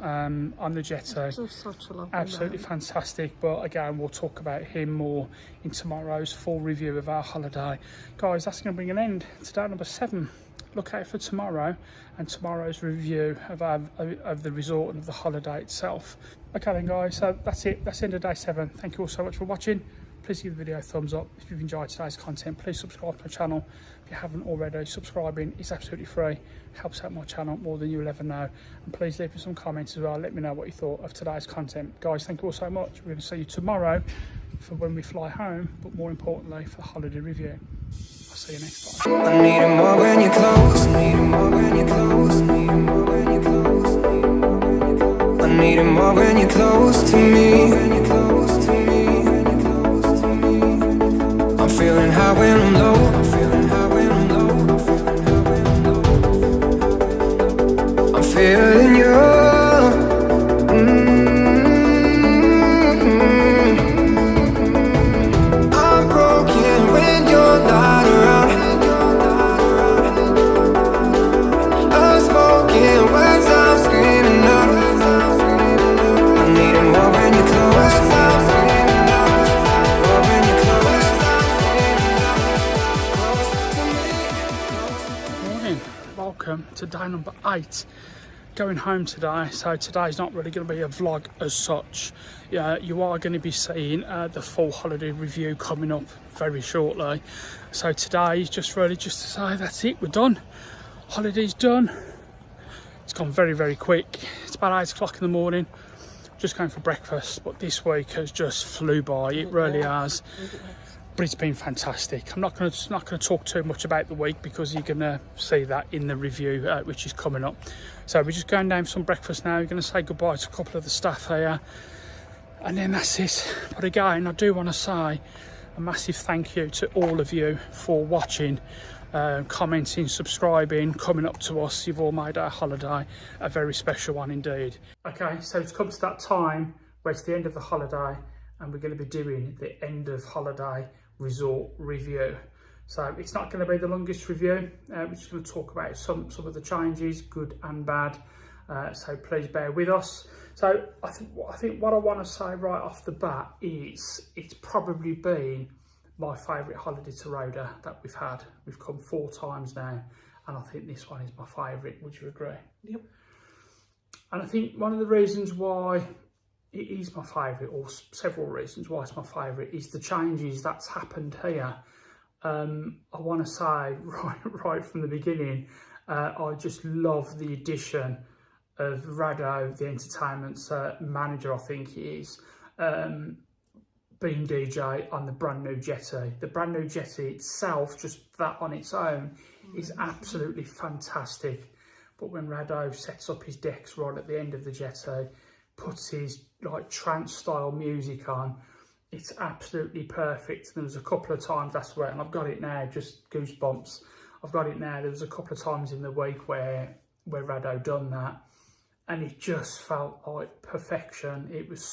on the jetty. Just such a lovely Absolutely man. fantastic. But again, we'll talk about him more in tomorrow's full review of our holiday. Guys, that's going to bring an end to day number 7. Look out for tomorrow and tomorrow's review of the resort and of the holiday itself. Okay then guys, so that's it. That's the end of day 7. Thank you all so much for watching. Please give the video a thumbs up. If you've enjoyed today's content, please subscribe to my channel. If you haven't already, subscribing is absolutely free. Helps out my channel more than you'll ever know. And please leave me some comments as well. Let me know what you thought of today's content. Guys, thank you all so much. We're going to see you tomorrow for when we fly home, but more importantly for the holiday review. I'll see you next time. I need it more when you're close. I need it more when you're close. I need it more when you're close. I need it more when you're close to me. I'm feeling high when I'm low. I'm feeling high when I'm low. I'm feeling you. I'm broken when you're not around. I'm smoking words, I'm screaming out. I need it more when you're close. More when you're close. Morning, welcome to day number 8. Going home today, so today's not really going to be a vlog as such. You are going to be seeing the full holiday review coming up very shortly. So today is just to say that's it, we're done. Holiday's done. It's gone very, very quick. It's about 8 o'clock in the morning. Just going for breakfast, but this week has just flew by. It really has. But it's been fantastic. I'm not going to talk too much about the week because you're going to see that in the review, which is coming up. So we're just going down for some breakfast now. We're going to say goodbye to a couple of the staff here, and then that's it. But again, I do want to say a massive thank you to all of you for watching, commenting, subscribing, coming up to us. You've all made our holiday a very special one indeed. Okay, so it's come to that time where it's the end of the holiday and we're going to be doing the end of holiday resort review. So it's not going to be the longest review. We're just going to talk about some of the changes, good and bad. So please bear with us. So I think what I want to say right off the bat is it's probably been my favourite holiday to Roda that we've had. We've come 4 times now, and I think this one is my favourite. Would you agree? Yep. And I think one of the reasons why it is my favourite, or several reasons why it's my favourite, is the changes that's happened here. I want to say right from the beginning, I just love the addition of Roda, the entertainment manager, I think he is, being DJ on the brand new jetty. The brand new jetty itself, just that on its own, is absolutely fantastic. But when Roda sets up his decks right at the end of the jetty, puts his like trance style music on, it's absolutely perfect. There was a couple of times, that's where, and I've got it now, just goosebumps. I've got it now. There was a couple of times in the week where Roda done that, and it just felt like perfection. It is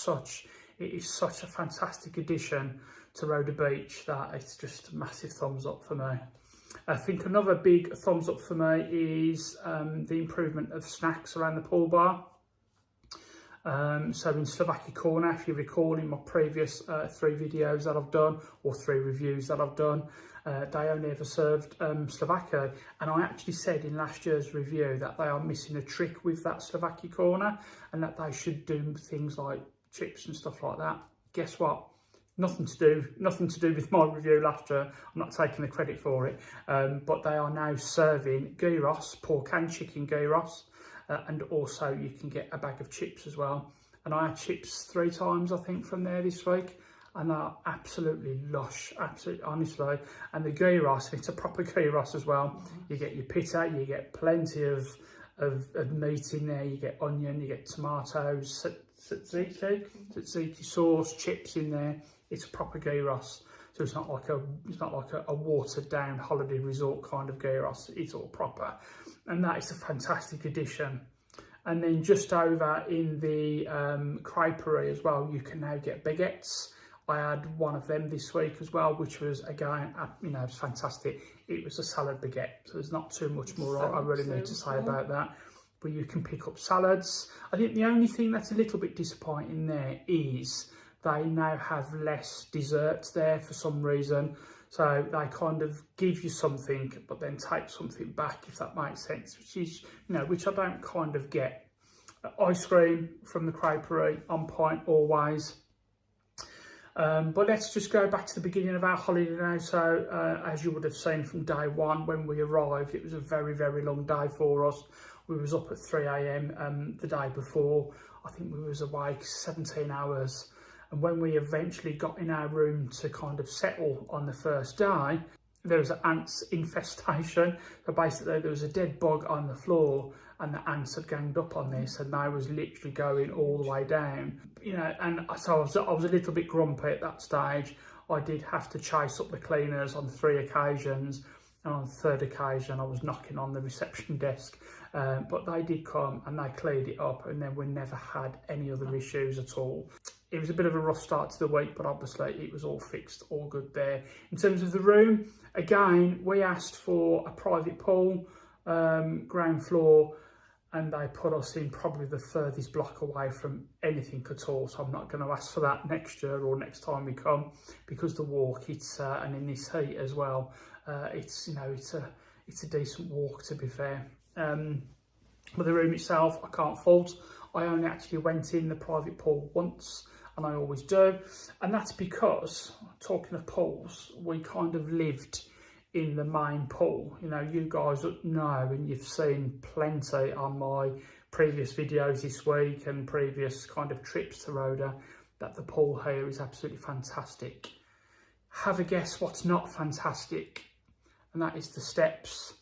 such a fantastic addition to Roda Beach that it's just a massive thumbs up for me. I think another big thumbs up for me is the improvement of snacks around the pool bar. So in Slovakia Corner, if you recall in my previous 3 videos that I've done, or 3 reviews that I've done, they only ever served Slovakia, and I actually said in last year's review that they are missing a trick with that Slovakia Corner, and that they should do things like chips and stuff like that. Guess what? Nothing to do with my review last year. I'm not taking the credit for it, but they are now serving gyros, pork and chicken gyros. And also you can get a bag of chips as well. And I had chips 3 times, I think, from there this week. And they are absolutely lush, absolutely, honestly. And the gyros, it's a proper gyros as well. You get your pita, you get plenty of meat in there. You get onion, you get tomatoes, tzatziki sauce, chips in there. It's a proper gyros. So it's not like a watered down holiday resort kind of gyros. It's all proper. And that is a fantastic addition. And then just over in the creperie as well, you can now get baguettes. I had one of them this week as well, which was, again, it was fantastic. It was a salad baguette, so there's not too much more I really need to say about that. But you can pick up salads. I think the only thing that's a little bit disappointing there is they now have less desserts there for some reason. So they kind of give you something, but then take something back, if that makes sense, which is, which I don't kind of get. Ice cream from the creperie, on point always. But let's just go back to the beginning of our holiday now. So as you would have seen from day 1, when we arrived, it was a very, very long day for us. We was up at 3 AM the day before. I think we was awake 17 hours. And when we eventually got in our room to kind of settle on the first day, there was an ants infestation. So basically there was a dead bug on the floor, and the ants had ganged up on this, and they was literally going all the way down. And so I was a little bit grumpy at that stage. I did have to chase up the cleaners on 3 occasions, and on the 3rd occasion I was knocking on the reception desk. But they did come and they cleared it up, and then we never had any other issues at all. It was a bit of a rough start to the week, but obviously it was all fixed, all good there. In terms of the room, again, we asked for a private pool, ground floor, and they put us in probably the furthest block away from anything at all. So I'm not going to ask for that next year or next time we come, because the walk, and in this heat as well, it's a decent walk, to be fair. But the room itself, I can't fault. I only actually went in the private pool once, and I always do. And that's because, talking of pools, we kind of lived in the main pool. You guys know, and you've seen plenty on my previous videos this week and previous kind of trips to Roda, that the pool here is absolutely fantastic. Have a guess what's not fantastic, and that is the steps.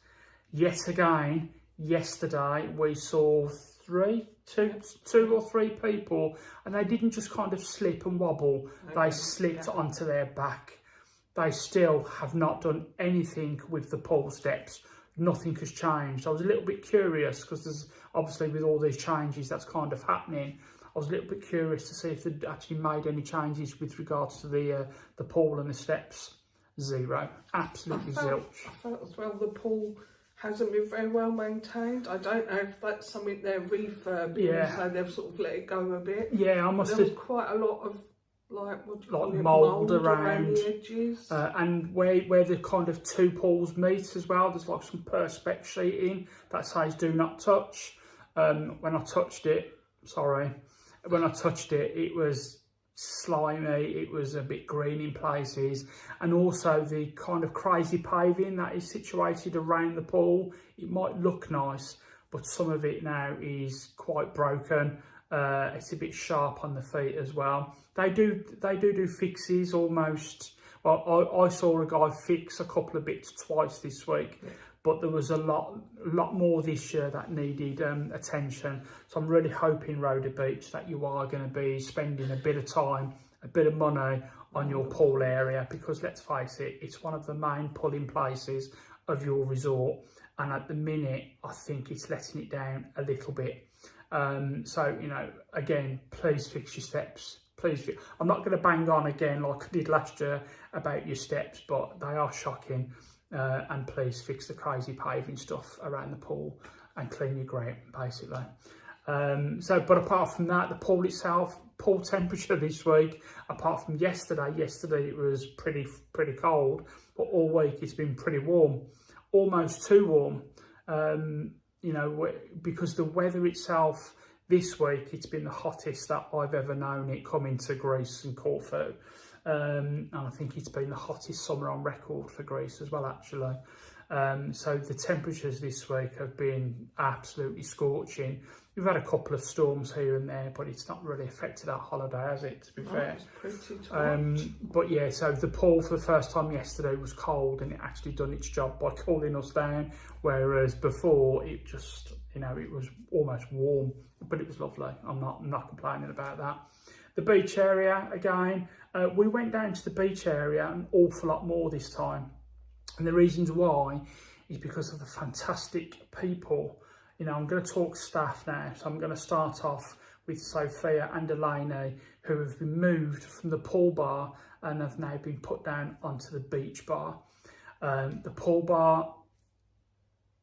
Yet again, yesterday we saw two or three people, and they didn't just kind of slip and wobble, they slipped onto their back. They still have not done anything with the pool steps. Nothing has changed. I was a little bit curious, because there's obviously, with all these changes that's kind of happening, I I was a little bit curious to see if they'd actually made any changes with regards to the pool and the steps. Zero, absolutely zilch. I felt as well the pool hasn't been very well maintained. I don't know if that's something they're refurbing, so they've sort of let it go a bit. Yeah, I must have. There was quite a lot of mould around the edges, and where the kind of two pools meet as well, there's like some perspex sheeting that says do not touch. When I touched it, it was slimy, it was a bit green in places, and also the kind of crazy paving that is situated around the pool. It might look nice, but some of it now is quite broken. It's a bit sharp on the feet as well. They do fixes almost. Well, I saw a guy fix a couple of bits twice this week, but there was a lot more this year that needed attention. So I'm really hoping, Roda Beach, that you are going to be spending a bit of time, a bit of money on your pool area, because let's face it, it's one of the main pulling places of your resort, and at the minute I think it's letting it down a little bit. So, you know, again, please fix your steps. I'm not going to bang on again like I did last year about your steps, but they are shocking. And please fix the crazy paving stuff around the pool and clean your grate, basically. But apart from that, the pool itself, pool temperature this week, apart from yesterday it was pretty cold, but all week it's been pretty warm, almost too warm. You know, because the weather itself this week, it's been the hottest that I've ever known it coming to Greece and Corfu. And I think it's been the hottest summer on record for Greece as well, actually. So the temperatures this week have been absolutely scorching. We've had a couple of storms here and there, but it's not really affected our holiday, has it, to be fair? It's pretty but yeah, so the pool for the first time yesterday was cold, and it actually done its job by cooling us down, whereas before it just, you know, it was almost warm, but it was lovely. I'm not complaining about that. The beach area, again, we went down to the beach area an awful lot more this time. And the reasons why is because of the fantastic people. You know, I'm going to talk staff now. So I'm going to start off with Sophia and Elaine, who have been moved from the pool bar and have now been put down onto the beach bar. The pool bar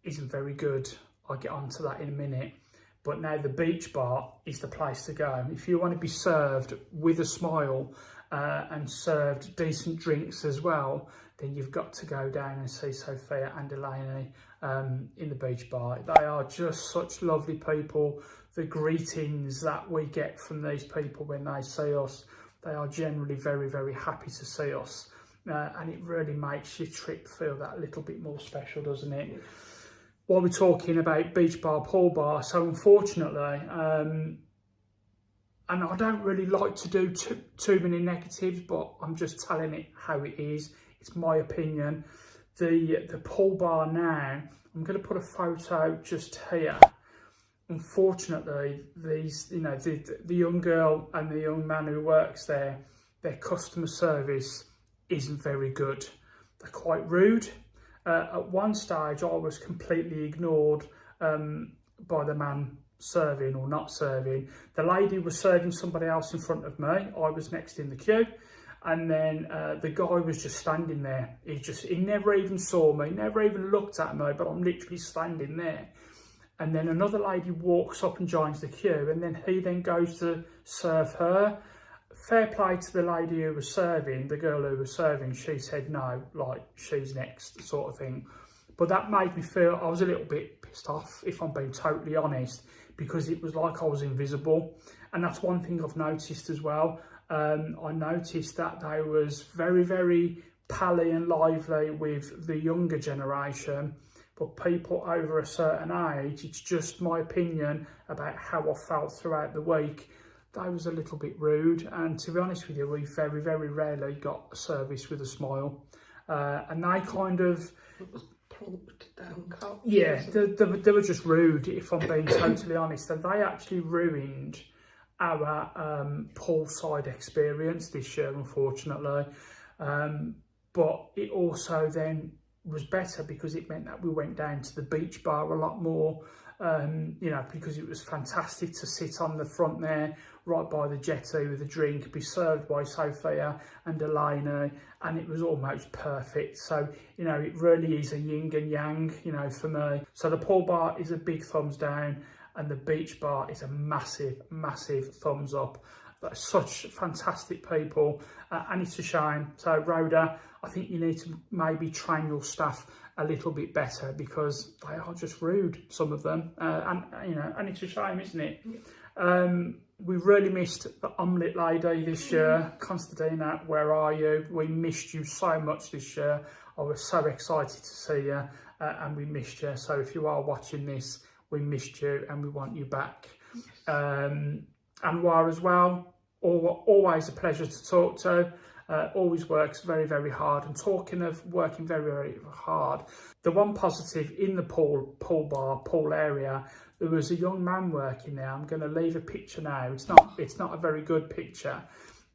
isn't very good. I'll get onto that in a minute. But now the beach bar is the place to go. If you want to be served with a smile and served decent drinks as well, then you've got to go down and see Sophia and Elaine in the beach bar. They are just such lovely people. The greetings that we get from these people when they see us, they are generally very, very happy to see us. And it really makes your trip feel that little bit more special, doesn't it? While we're talking about beach bar, pool bar, so unfortunately, and I don't really like to do too many negatives, but I'm just telling it how it is. It's my opinion. The pool bar now, I'm going to put a photo just here. Unfortunately, these, you know, the young girl and the young man who works there, their customer service isn't very good. They're quite rude. At one stage, I was completely ignored by the man serving or not serving. The lady was serving somebody else in front of me. I was next in the queue. And then the guy was just standing there. He never even saw me, never even looked at me, but I'm literally standing there. And then another lady walks up and joins the queue, and then he then goes to serve her. Fair play to the lady who was serving, the girl who was serving, she said no, like she's next sort of thing. But that made me feel, I was a little bit pissed off, if I'm being totally honest, because it was like I was invisible. And that's one thing I've noticed as well. I noticed that they was very, very pally and lively with the younger generation, but people over a certain age, it's just my opinion about how I felt throughout the week. They was a little bit rude, and to be honest with you, we very, very rarely got a service with a smile. And they kind of... It was plonked down cup. Yeah, they were just rude, if I'm being totally honest. And they actually ruined our poolside experience this year, unfortunately. But it also then was better because it meant that we went down to the beach bar a lot more. you know, because it was fantastic to sit on the front there, right by the jetty with a drink, be served by Sophia and Elena, and it was almost perfect. So, you know, it really is a yin and yang, you know, for me. So the pool bar is a big thumbs down, and the beach bar is a massive, massive thumbs up. But such fantastic people, and it's a shame. So Roda, I think you need to maybe train your staff a little bit better, because they are just rude, some of them, and you know, and it's a shame, isn't it? We've really missed the omelette lady this year. Constantina, where are you? We missed you so much this year. I was so excited to see you, and we missed you. So if you are watching this, we missed you and we want you back. Anwar as well, always a pleasure to talk to. Always works very, very hard. And talking of working very, very hard, the one positive in the pool area, there was a young man working there. I'm going to leave a picture now. It's not a very good picture.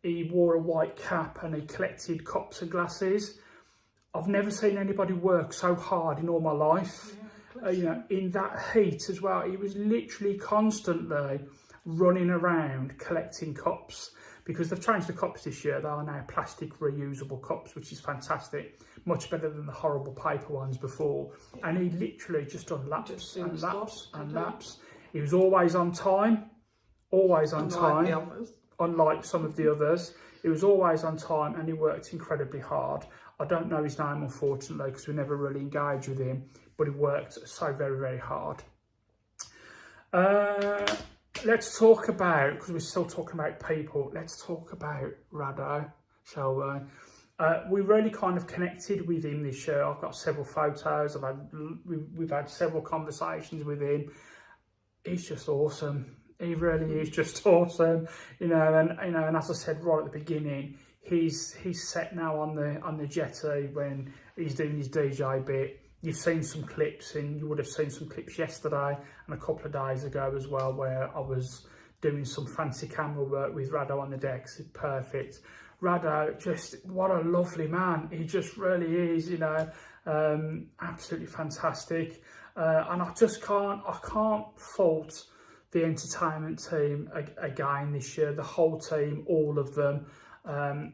He wore a white cap and he collected cups and glasses. I've never seen anybody work so hard in all my life. You know, in that heat as well. He was literally constantly running around collecting cups, because they've changed the cups this year. They are now plastic reusable cups, which is fantastic. Much better than the horrible paper ones before. And he literally just done laps and laps and laps. He was always on time, unlike some of the others. He was always on time, and he worked incredibly hard. I don't know his name, unfortunately, because we never really engaged with him, but he worked so very, very hard. Let's talk about, because we're still talking about people, let's talk about Roda, shall we? We really kind of connected with him this year. I've got several photos. We've had several conversations with him. He's just awesome. He really is just awesome, you know. And as I said right at the beginning, he's set now on the jetty when he's doing his DJ bit. You've seen some clips, and you would have seen some clips yesterday and a couple of days ago as well, where I was doing some fancy camera work with Rado on the decks. It's perfect. Rado, just what a lovely man. He just really is, you know, absolutely fantastic. And I can't fault the entertainment team again this year. The whole team, all of them.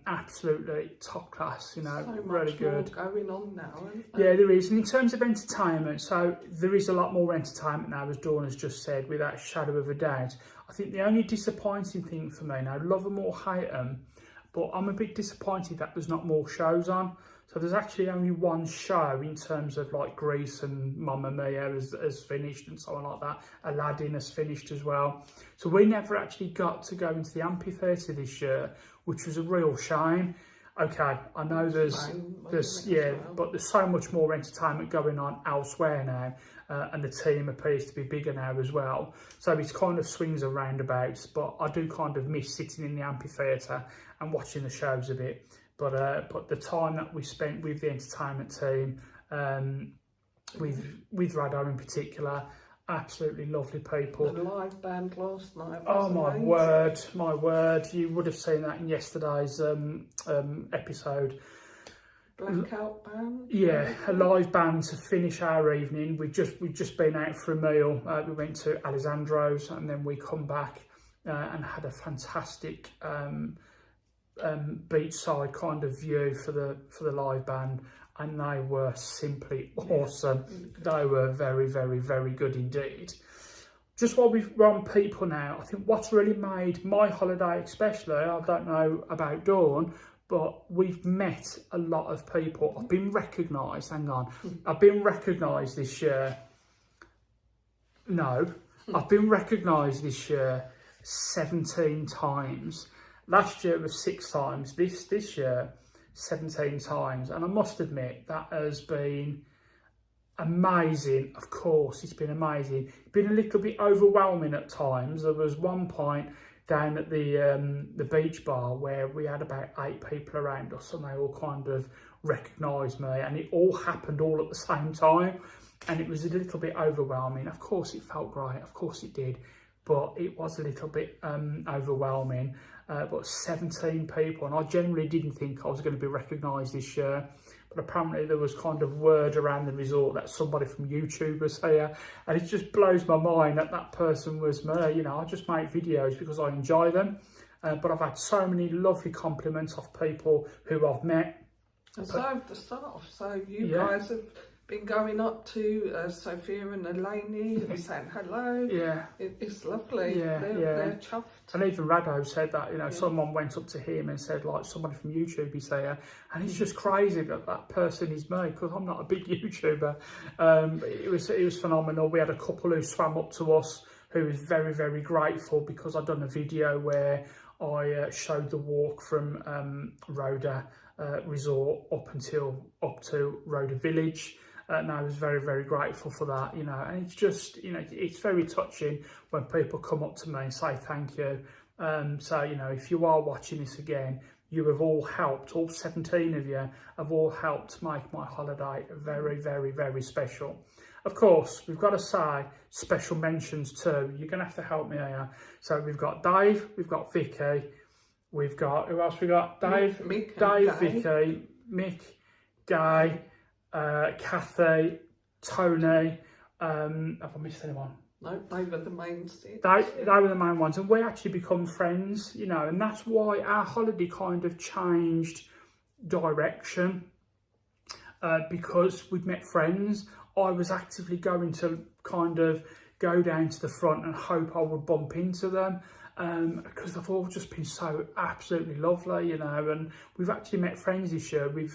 Absolutely top class, you know, so really good. Going on now, yeah, there is. And in terms of entertainment, so there is a lot more entertainment now, as Dawn has just said, without a shadow of a doubt. I think the only disappointing thing for me now, love them or hate them, but I'm a bit disappointed that there's not more shows on. So there's actually only one show in terms of like Grease, and Mamma Mia has finished and so on like that. Aladdin has finished as well. So we never actually got to go into the amphitheatre this year, which was a real shame. Okay, I know there's but there's so much more entertainment going on elsewhere now, and the team appears to be bigger now as well. So it's kind of swings and roundabouts, but I do kind of miss sitting in the amphitheatre and watching the shows a bit. But the time that we spent with the entertainment team, with Rado in particular, absolutely lovely people. The live band last night. Oh my word! You would have seen that in yesterday's episode. Blackout band. Yeah, a live band to finish our evening. We'd just been out for a meal. We went to Alessandro's, and then we come back and had a fantastic beachside kind of view for the live band, and they were simply awesome. They were very, very, very good indeed. Just while we're on people now, I think what's really made my holiday especially, I don't know about Dawn, but we've met a lot of people. I've been recognised, I've been recognised this year. No, I've been recognised this year 17 times. Last year it was 6 times, this year 17 times. And I must admit, that has been amazing. Of course, it's been amazing. It's been a little bit overwhelming at times. There was one point down at the beach bar where we had about 8 people around us, and they all kind of recognised me, and it all happened all at the same time, and it was a little bit overwhelming. Of course it felt great, of course it did, but it was a little bit overwhelming. But 17 people, and I generally didn't think I was going to be recognised this year, but apparently there was kind of word around the resort that somebody from YouTube was here, and it just blows my mind that that person was me. You know, I just make videos because I enjoy them, but I've had so many lovely compliments of people who I've met. And so have the staff. So you guys have been going up to Sophia and Elaine and saying hello. Yeah. It's lovely. Yeah, they're chuffed. And even Rado said that, you know, someone went up to him and said, like, somebody from YouTube is there. And it's just crazy that that person is me, because I'm not a big YouTuber. It was phenomenal. We had a couple who swam up to us who was very, very grateful, because I'd done a video where I showed the walk from Roda resort up to Roda village. And I was very, very grateful for that, you know, and it's just, you know, it's very touching when people come up to me and say thank you. So, you know, if you are watching this again, you have all helped, all 17 of you have all helped make my holiday very, very, very special. Of course, we've got to say special mentions too. You're going to have to help me here. So we've got Dave, we've got Vicky, we've got, who else we got? Dave, Vicky, Mick, Guy, Kathy, Tony, have I missed anyone? No, they were the main six. They were the main ones, and we actually become friends, you know, and that's why our holiday kind of changed direction, because we'd met friends. I was actively going to kind of go down to the front and hope I would bump into them, because they've all just been so absolutely lovely, you know, and we've actually met friends this year. We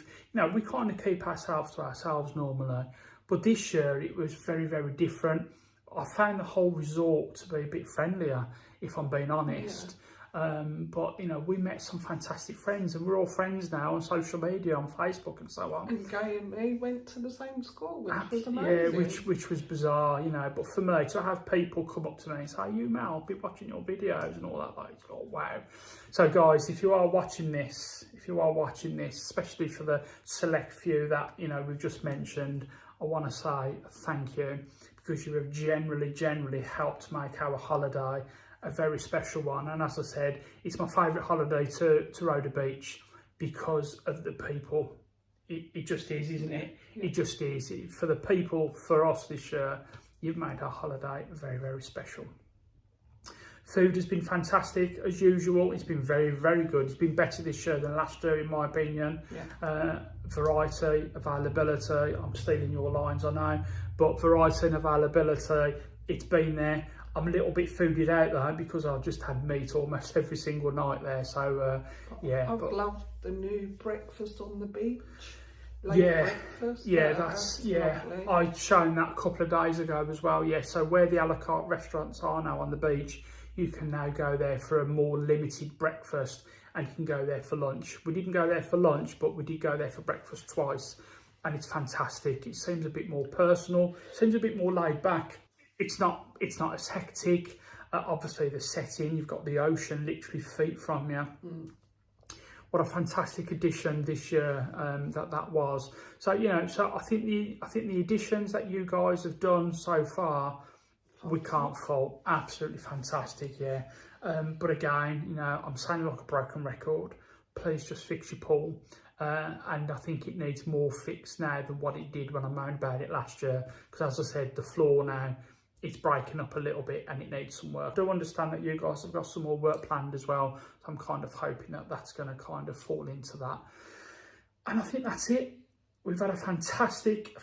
kind of keep ourselves to ourselves normally, but this year it was very, very different. I found the whole resort to be a bit friendlier, if I'm being honest. But, you know, we met some fantastic friends, and we're all friends now on social media, on Facebook and so on. And Gay and me went to the same school, which was amazing. Yeah, which was bizarre, you know. But for me, to have people come up to me and say, you Mel, I'll be watching your videos and all that, like, oh, wow. So, guys, if you are watching this, especially for the select few that, you know, we've just mentioned, I want to say thank you, because you have generally helped make our holiday a very special one. And as I said, it's my favourite holiday to Roda Beach because of the people. It just is, isn't it? It just is. For the people, for us this year, you've made our holiday very, very special. Food has been fantastic, as usual. It's been very, very good. It's been better this year than last year, in my opinion. Variety, availability, I'm stealing your lines, I know, but variety and availability, it's been there. I'm a little bit fooded out though, because I've just had meat almost every single night there. So I've loved the new breakfast on the beach. Breakfast. That's lovely. I'd shown that a couple of days ago as well. Yeah, so where the a la carte restaurants are now on the beach, you can now go there for a more limited breakfast, and you can go there for lunch. We didn't go there for lunch, but we did go there for breakfast twice, and it's fantastic. It seems a bit more personal, seems a bit more laid back. It's not as hectic. Obviously the setting, you've got the ocean literally feet from you. What a fantastic addition this year that was. So, you know, so I think the additions that you guys have done so far, we can't fault. Absolutely fantastic, yeah. But again, you know, I'm sounding like a broken record. Please just fix your pool. And I think it needs more fix now than what it did when I moaned about it last year. Because as I said, the floor now, it's breaking up a little bit and it needs some work. I do understand that you guys have got some more work planned as well. So I'm kind of hoping that that's going to kind of fall into that. And I think that's it. We've had a fantastic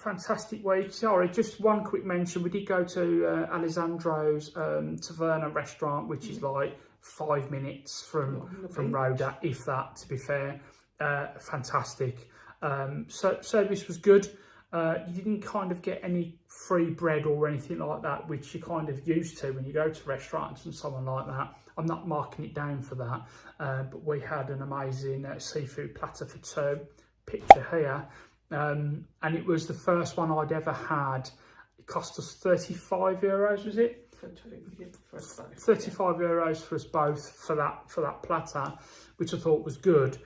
week. Sorry, just one quick mention. We did go to Alessandro's Taverna restaurant, which is like 5 minutes from Roda, if that, to be fair. Fantastic. So service was good. You didn't kind of get any free bread or anything like that, which you're kind of used to when you go to restaurants and so on like that. I'm not marking it down for that, but we had an amazing seafood platter for two, picture here, and it was the first one I'd ever had. It cost us €35, was it? For two, for us both. 35 euros for us both for that platter, which I thought was good.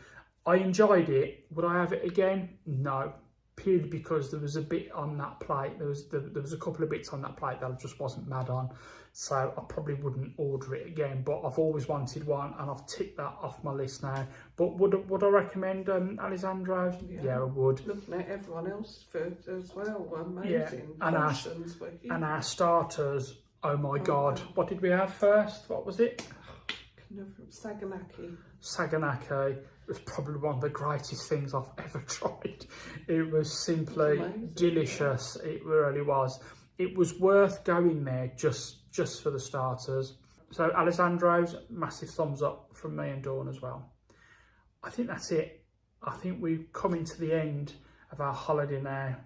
I enjoyed it. Would I have it again? No. Purely because there was a bit on that plate. There was a couple of bits on that plate that I just wasn't mad on. so I probably wouldn't order it again, but I've always wanted one and I've ticked that off my list now. But would I recommend Alessandro's? Yeah, I would. Looking at everyone else's food as well, amazing. Yeah, and our starters, oh my God. What did we have first? What was it? Saganaki was probably one of the greatest things I've ever tried. It was simply delicious. It really was. It was worth going there just for the starters. So Alessandro's, massive thumbs up from me and Dawn as well. I think that's it. I think we've come into the end of our holiday now.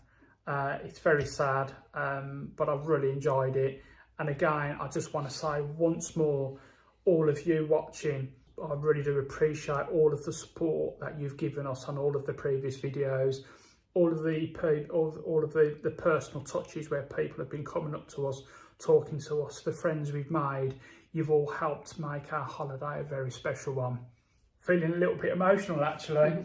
It's very sad, but I've really enjoyed it. And again, I just want to say once more, all of you watching, I really do appreciate all of the support that you've given us on all of the previous videos, all of the personal touches where people have been coming up to us, talking to us, the friends we've made. You've all helped make our holiday a very special one. Feeling a little bit emotional actually.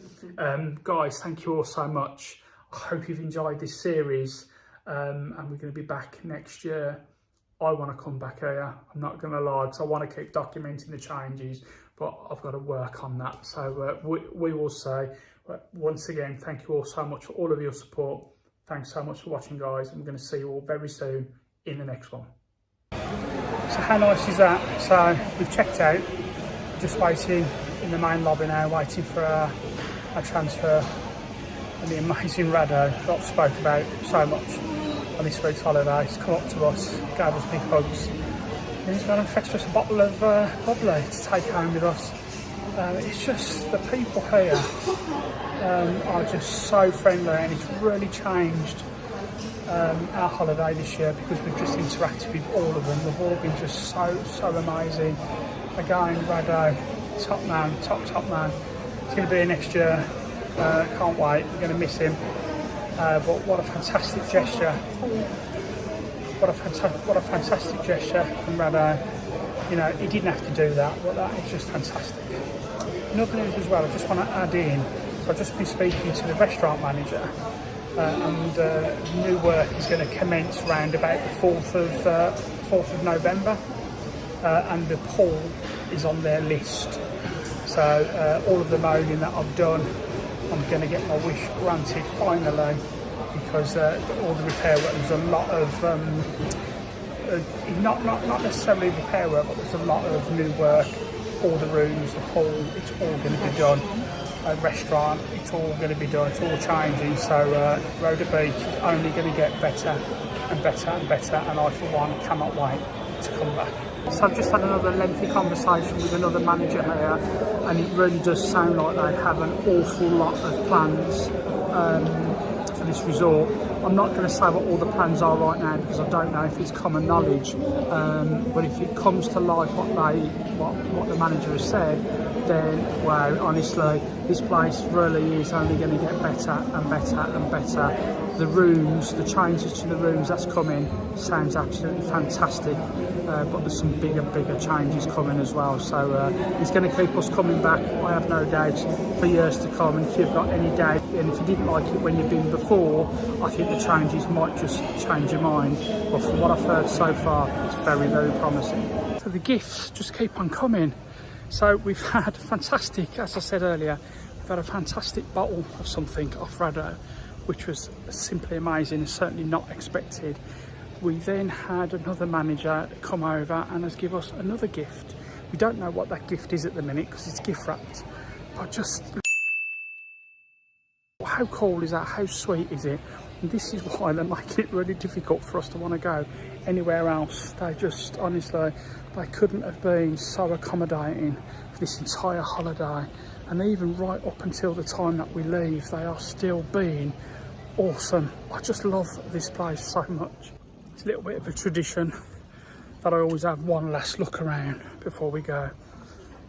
Guys, thank you all so much. I hope you've enjoyed this series, and we're going to be back next year. I want to come back here, I'm not going to lie, because I want to keep documenting the changes, but I've got to work on that. So we will say, once again, thank you all so much for all of your support. Thanks so much for watching, guys. I'm going to see you all very soon in the next one. So how nice is that? So we've checked out, just waiting in the main lobby now, waiting for our transfer, and the amazing Roda that I've spoke about so much on this week's holiday. He's come up to us, gave us big hugs, and he's gone and fetched us a bottle of bubbly to take home with us. It's just the people here are just so friendly, and it's really changed our holiday this year because we've just interacted with all of them. They've all been just so amazing. Again, Roda, top man. He's going to be here next year. Can't wait. We're going to miss him. But what a fantastic gesture. What a fantastic gesture from Roda. You know, he didn't have to do that, but that is just fantastic. Another news as well, I just want to add in, so I've just been speaking to the restaurant manager, and new work is going to commence around about the 4th of November, and the pool is on their list. So all of the moaning that I've done, I'm going to get my wish granted finally, because all the repair work, there's a lot of not necessarily repair work, but there's a lot of new work. All the rooms, the pool, it's all going to be done. Restaurant, it's all going to be done. It's all changing. So Roda Beach is only going to get better and better and better, and I for one cannot wait to come back. So I've just had another lengthy conversation with another manager here, and it really does sound like they have an awful lot of plans for this resort. I'm not going to say what all the plans are right now because I don't know if it's common knowledge, but if it comes to life what the manager has said, then wow, honestly, this place really is only going to get better and better and better. The rooms, the changes to the rooms that's coming sounds absolutely fantastic, but there's some bigger changes coming as well. So it's going to keep us coming back, I have no doubt, for years to come. And if you've got any doubt, and if you didn't like it when you've been before, I think the changes might just change your mind. But from what I've heard so far, it's very promising. So the gifts just keep on coming. So we've had a fantastic, as I said earlier, we've had a fantastic bottle of something off Roda, which was simply amazing and certainly not expected. We then had another manager come over and has given us another gift. We don't know what that gift is at the minute because it's gift wrapped, but just how cool is that? How sweet is it? And this is why they're making it really difficult for us to want to go anywhere else. They just, honestly, they couldn't have been so accommodating for this entire holiday. And even right up until the time that we leave, they are still being awesome. I just love this place so much. It's a little bit of a tradition that I always have one last look around before we go.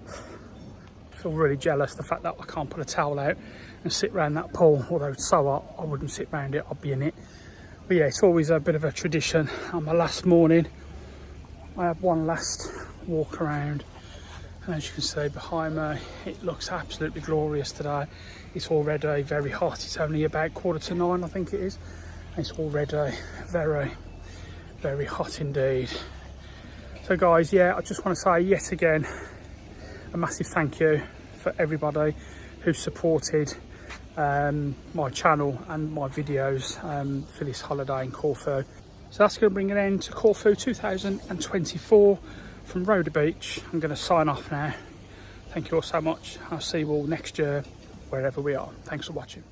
I feel really jealous the fact that I can't put a towel out and sit around that pool, although it's so hot I wouldn't sit around it, I'd be in it. But yeah, it's always a bit of a tradition. On my last morning I have one last walk around, and as you can see behind me, it looks absolutely glorious today. It's already very hot. It's only about 9:15, I think it is. It's already very hot indeed. So guys, yeah, I just want to say yet again a massive thank you for everybody who supported my channel and my videos for this holiday in Corfu. So that's going to bring an end to Corfu 2024 from Roda Beach. I'm going to sign off now. Thank you all so much. I'll see you all next year wherever we are. Thanks for watching.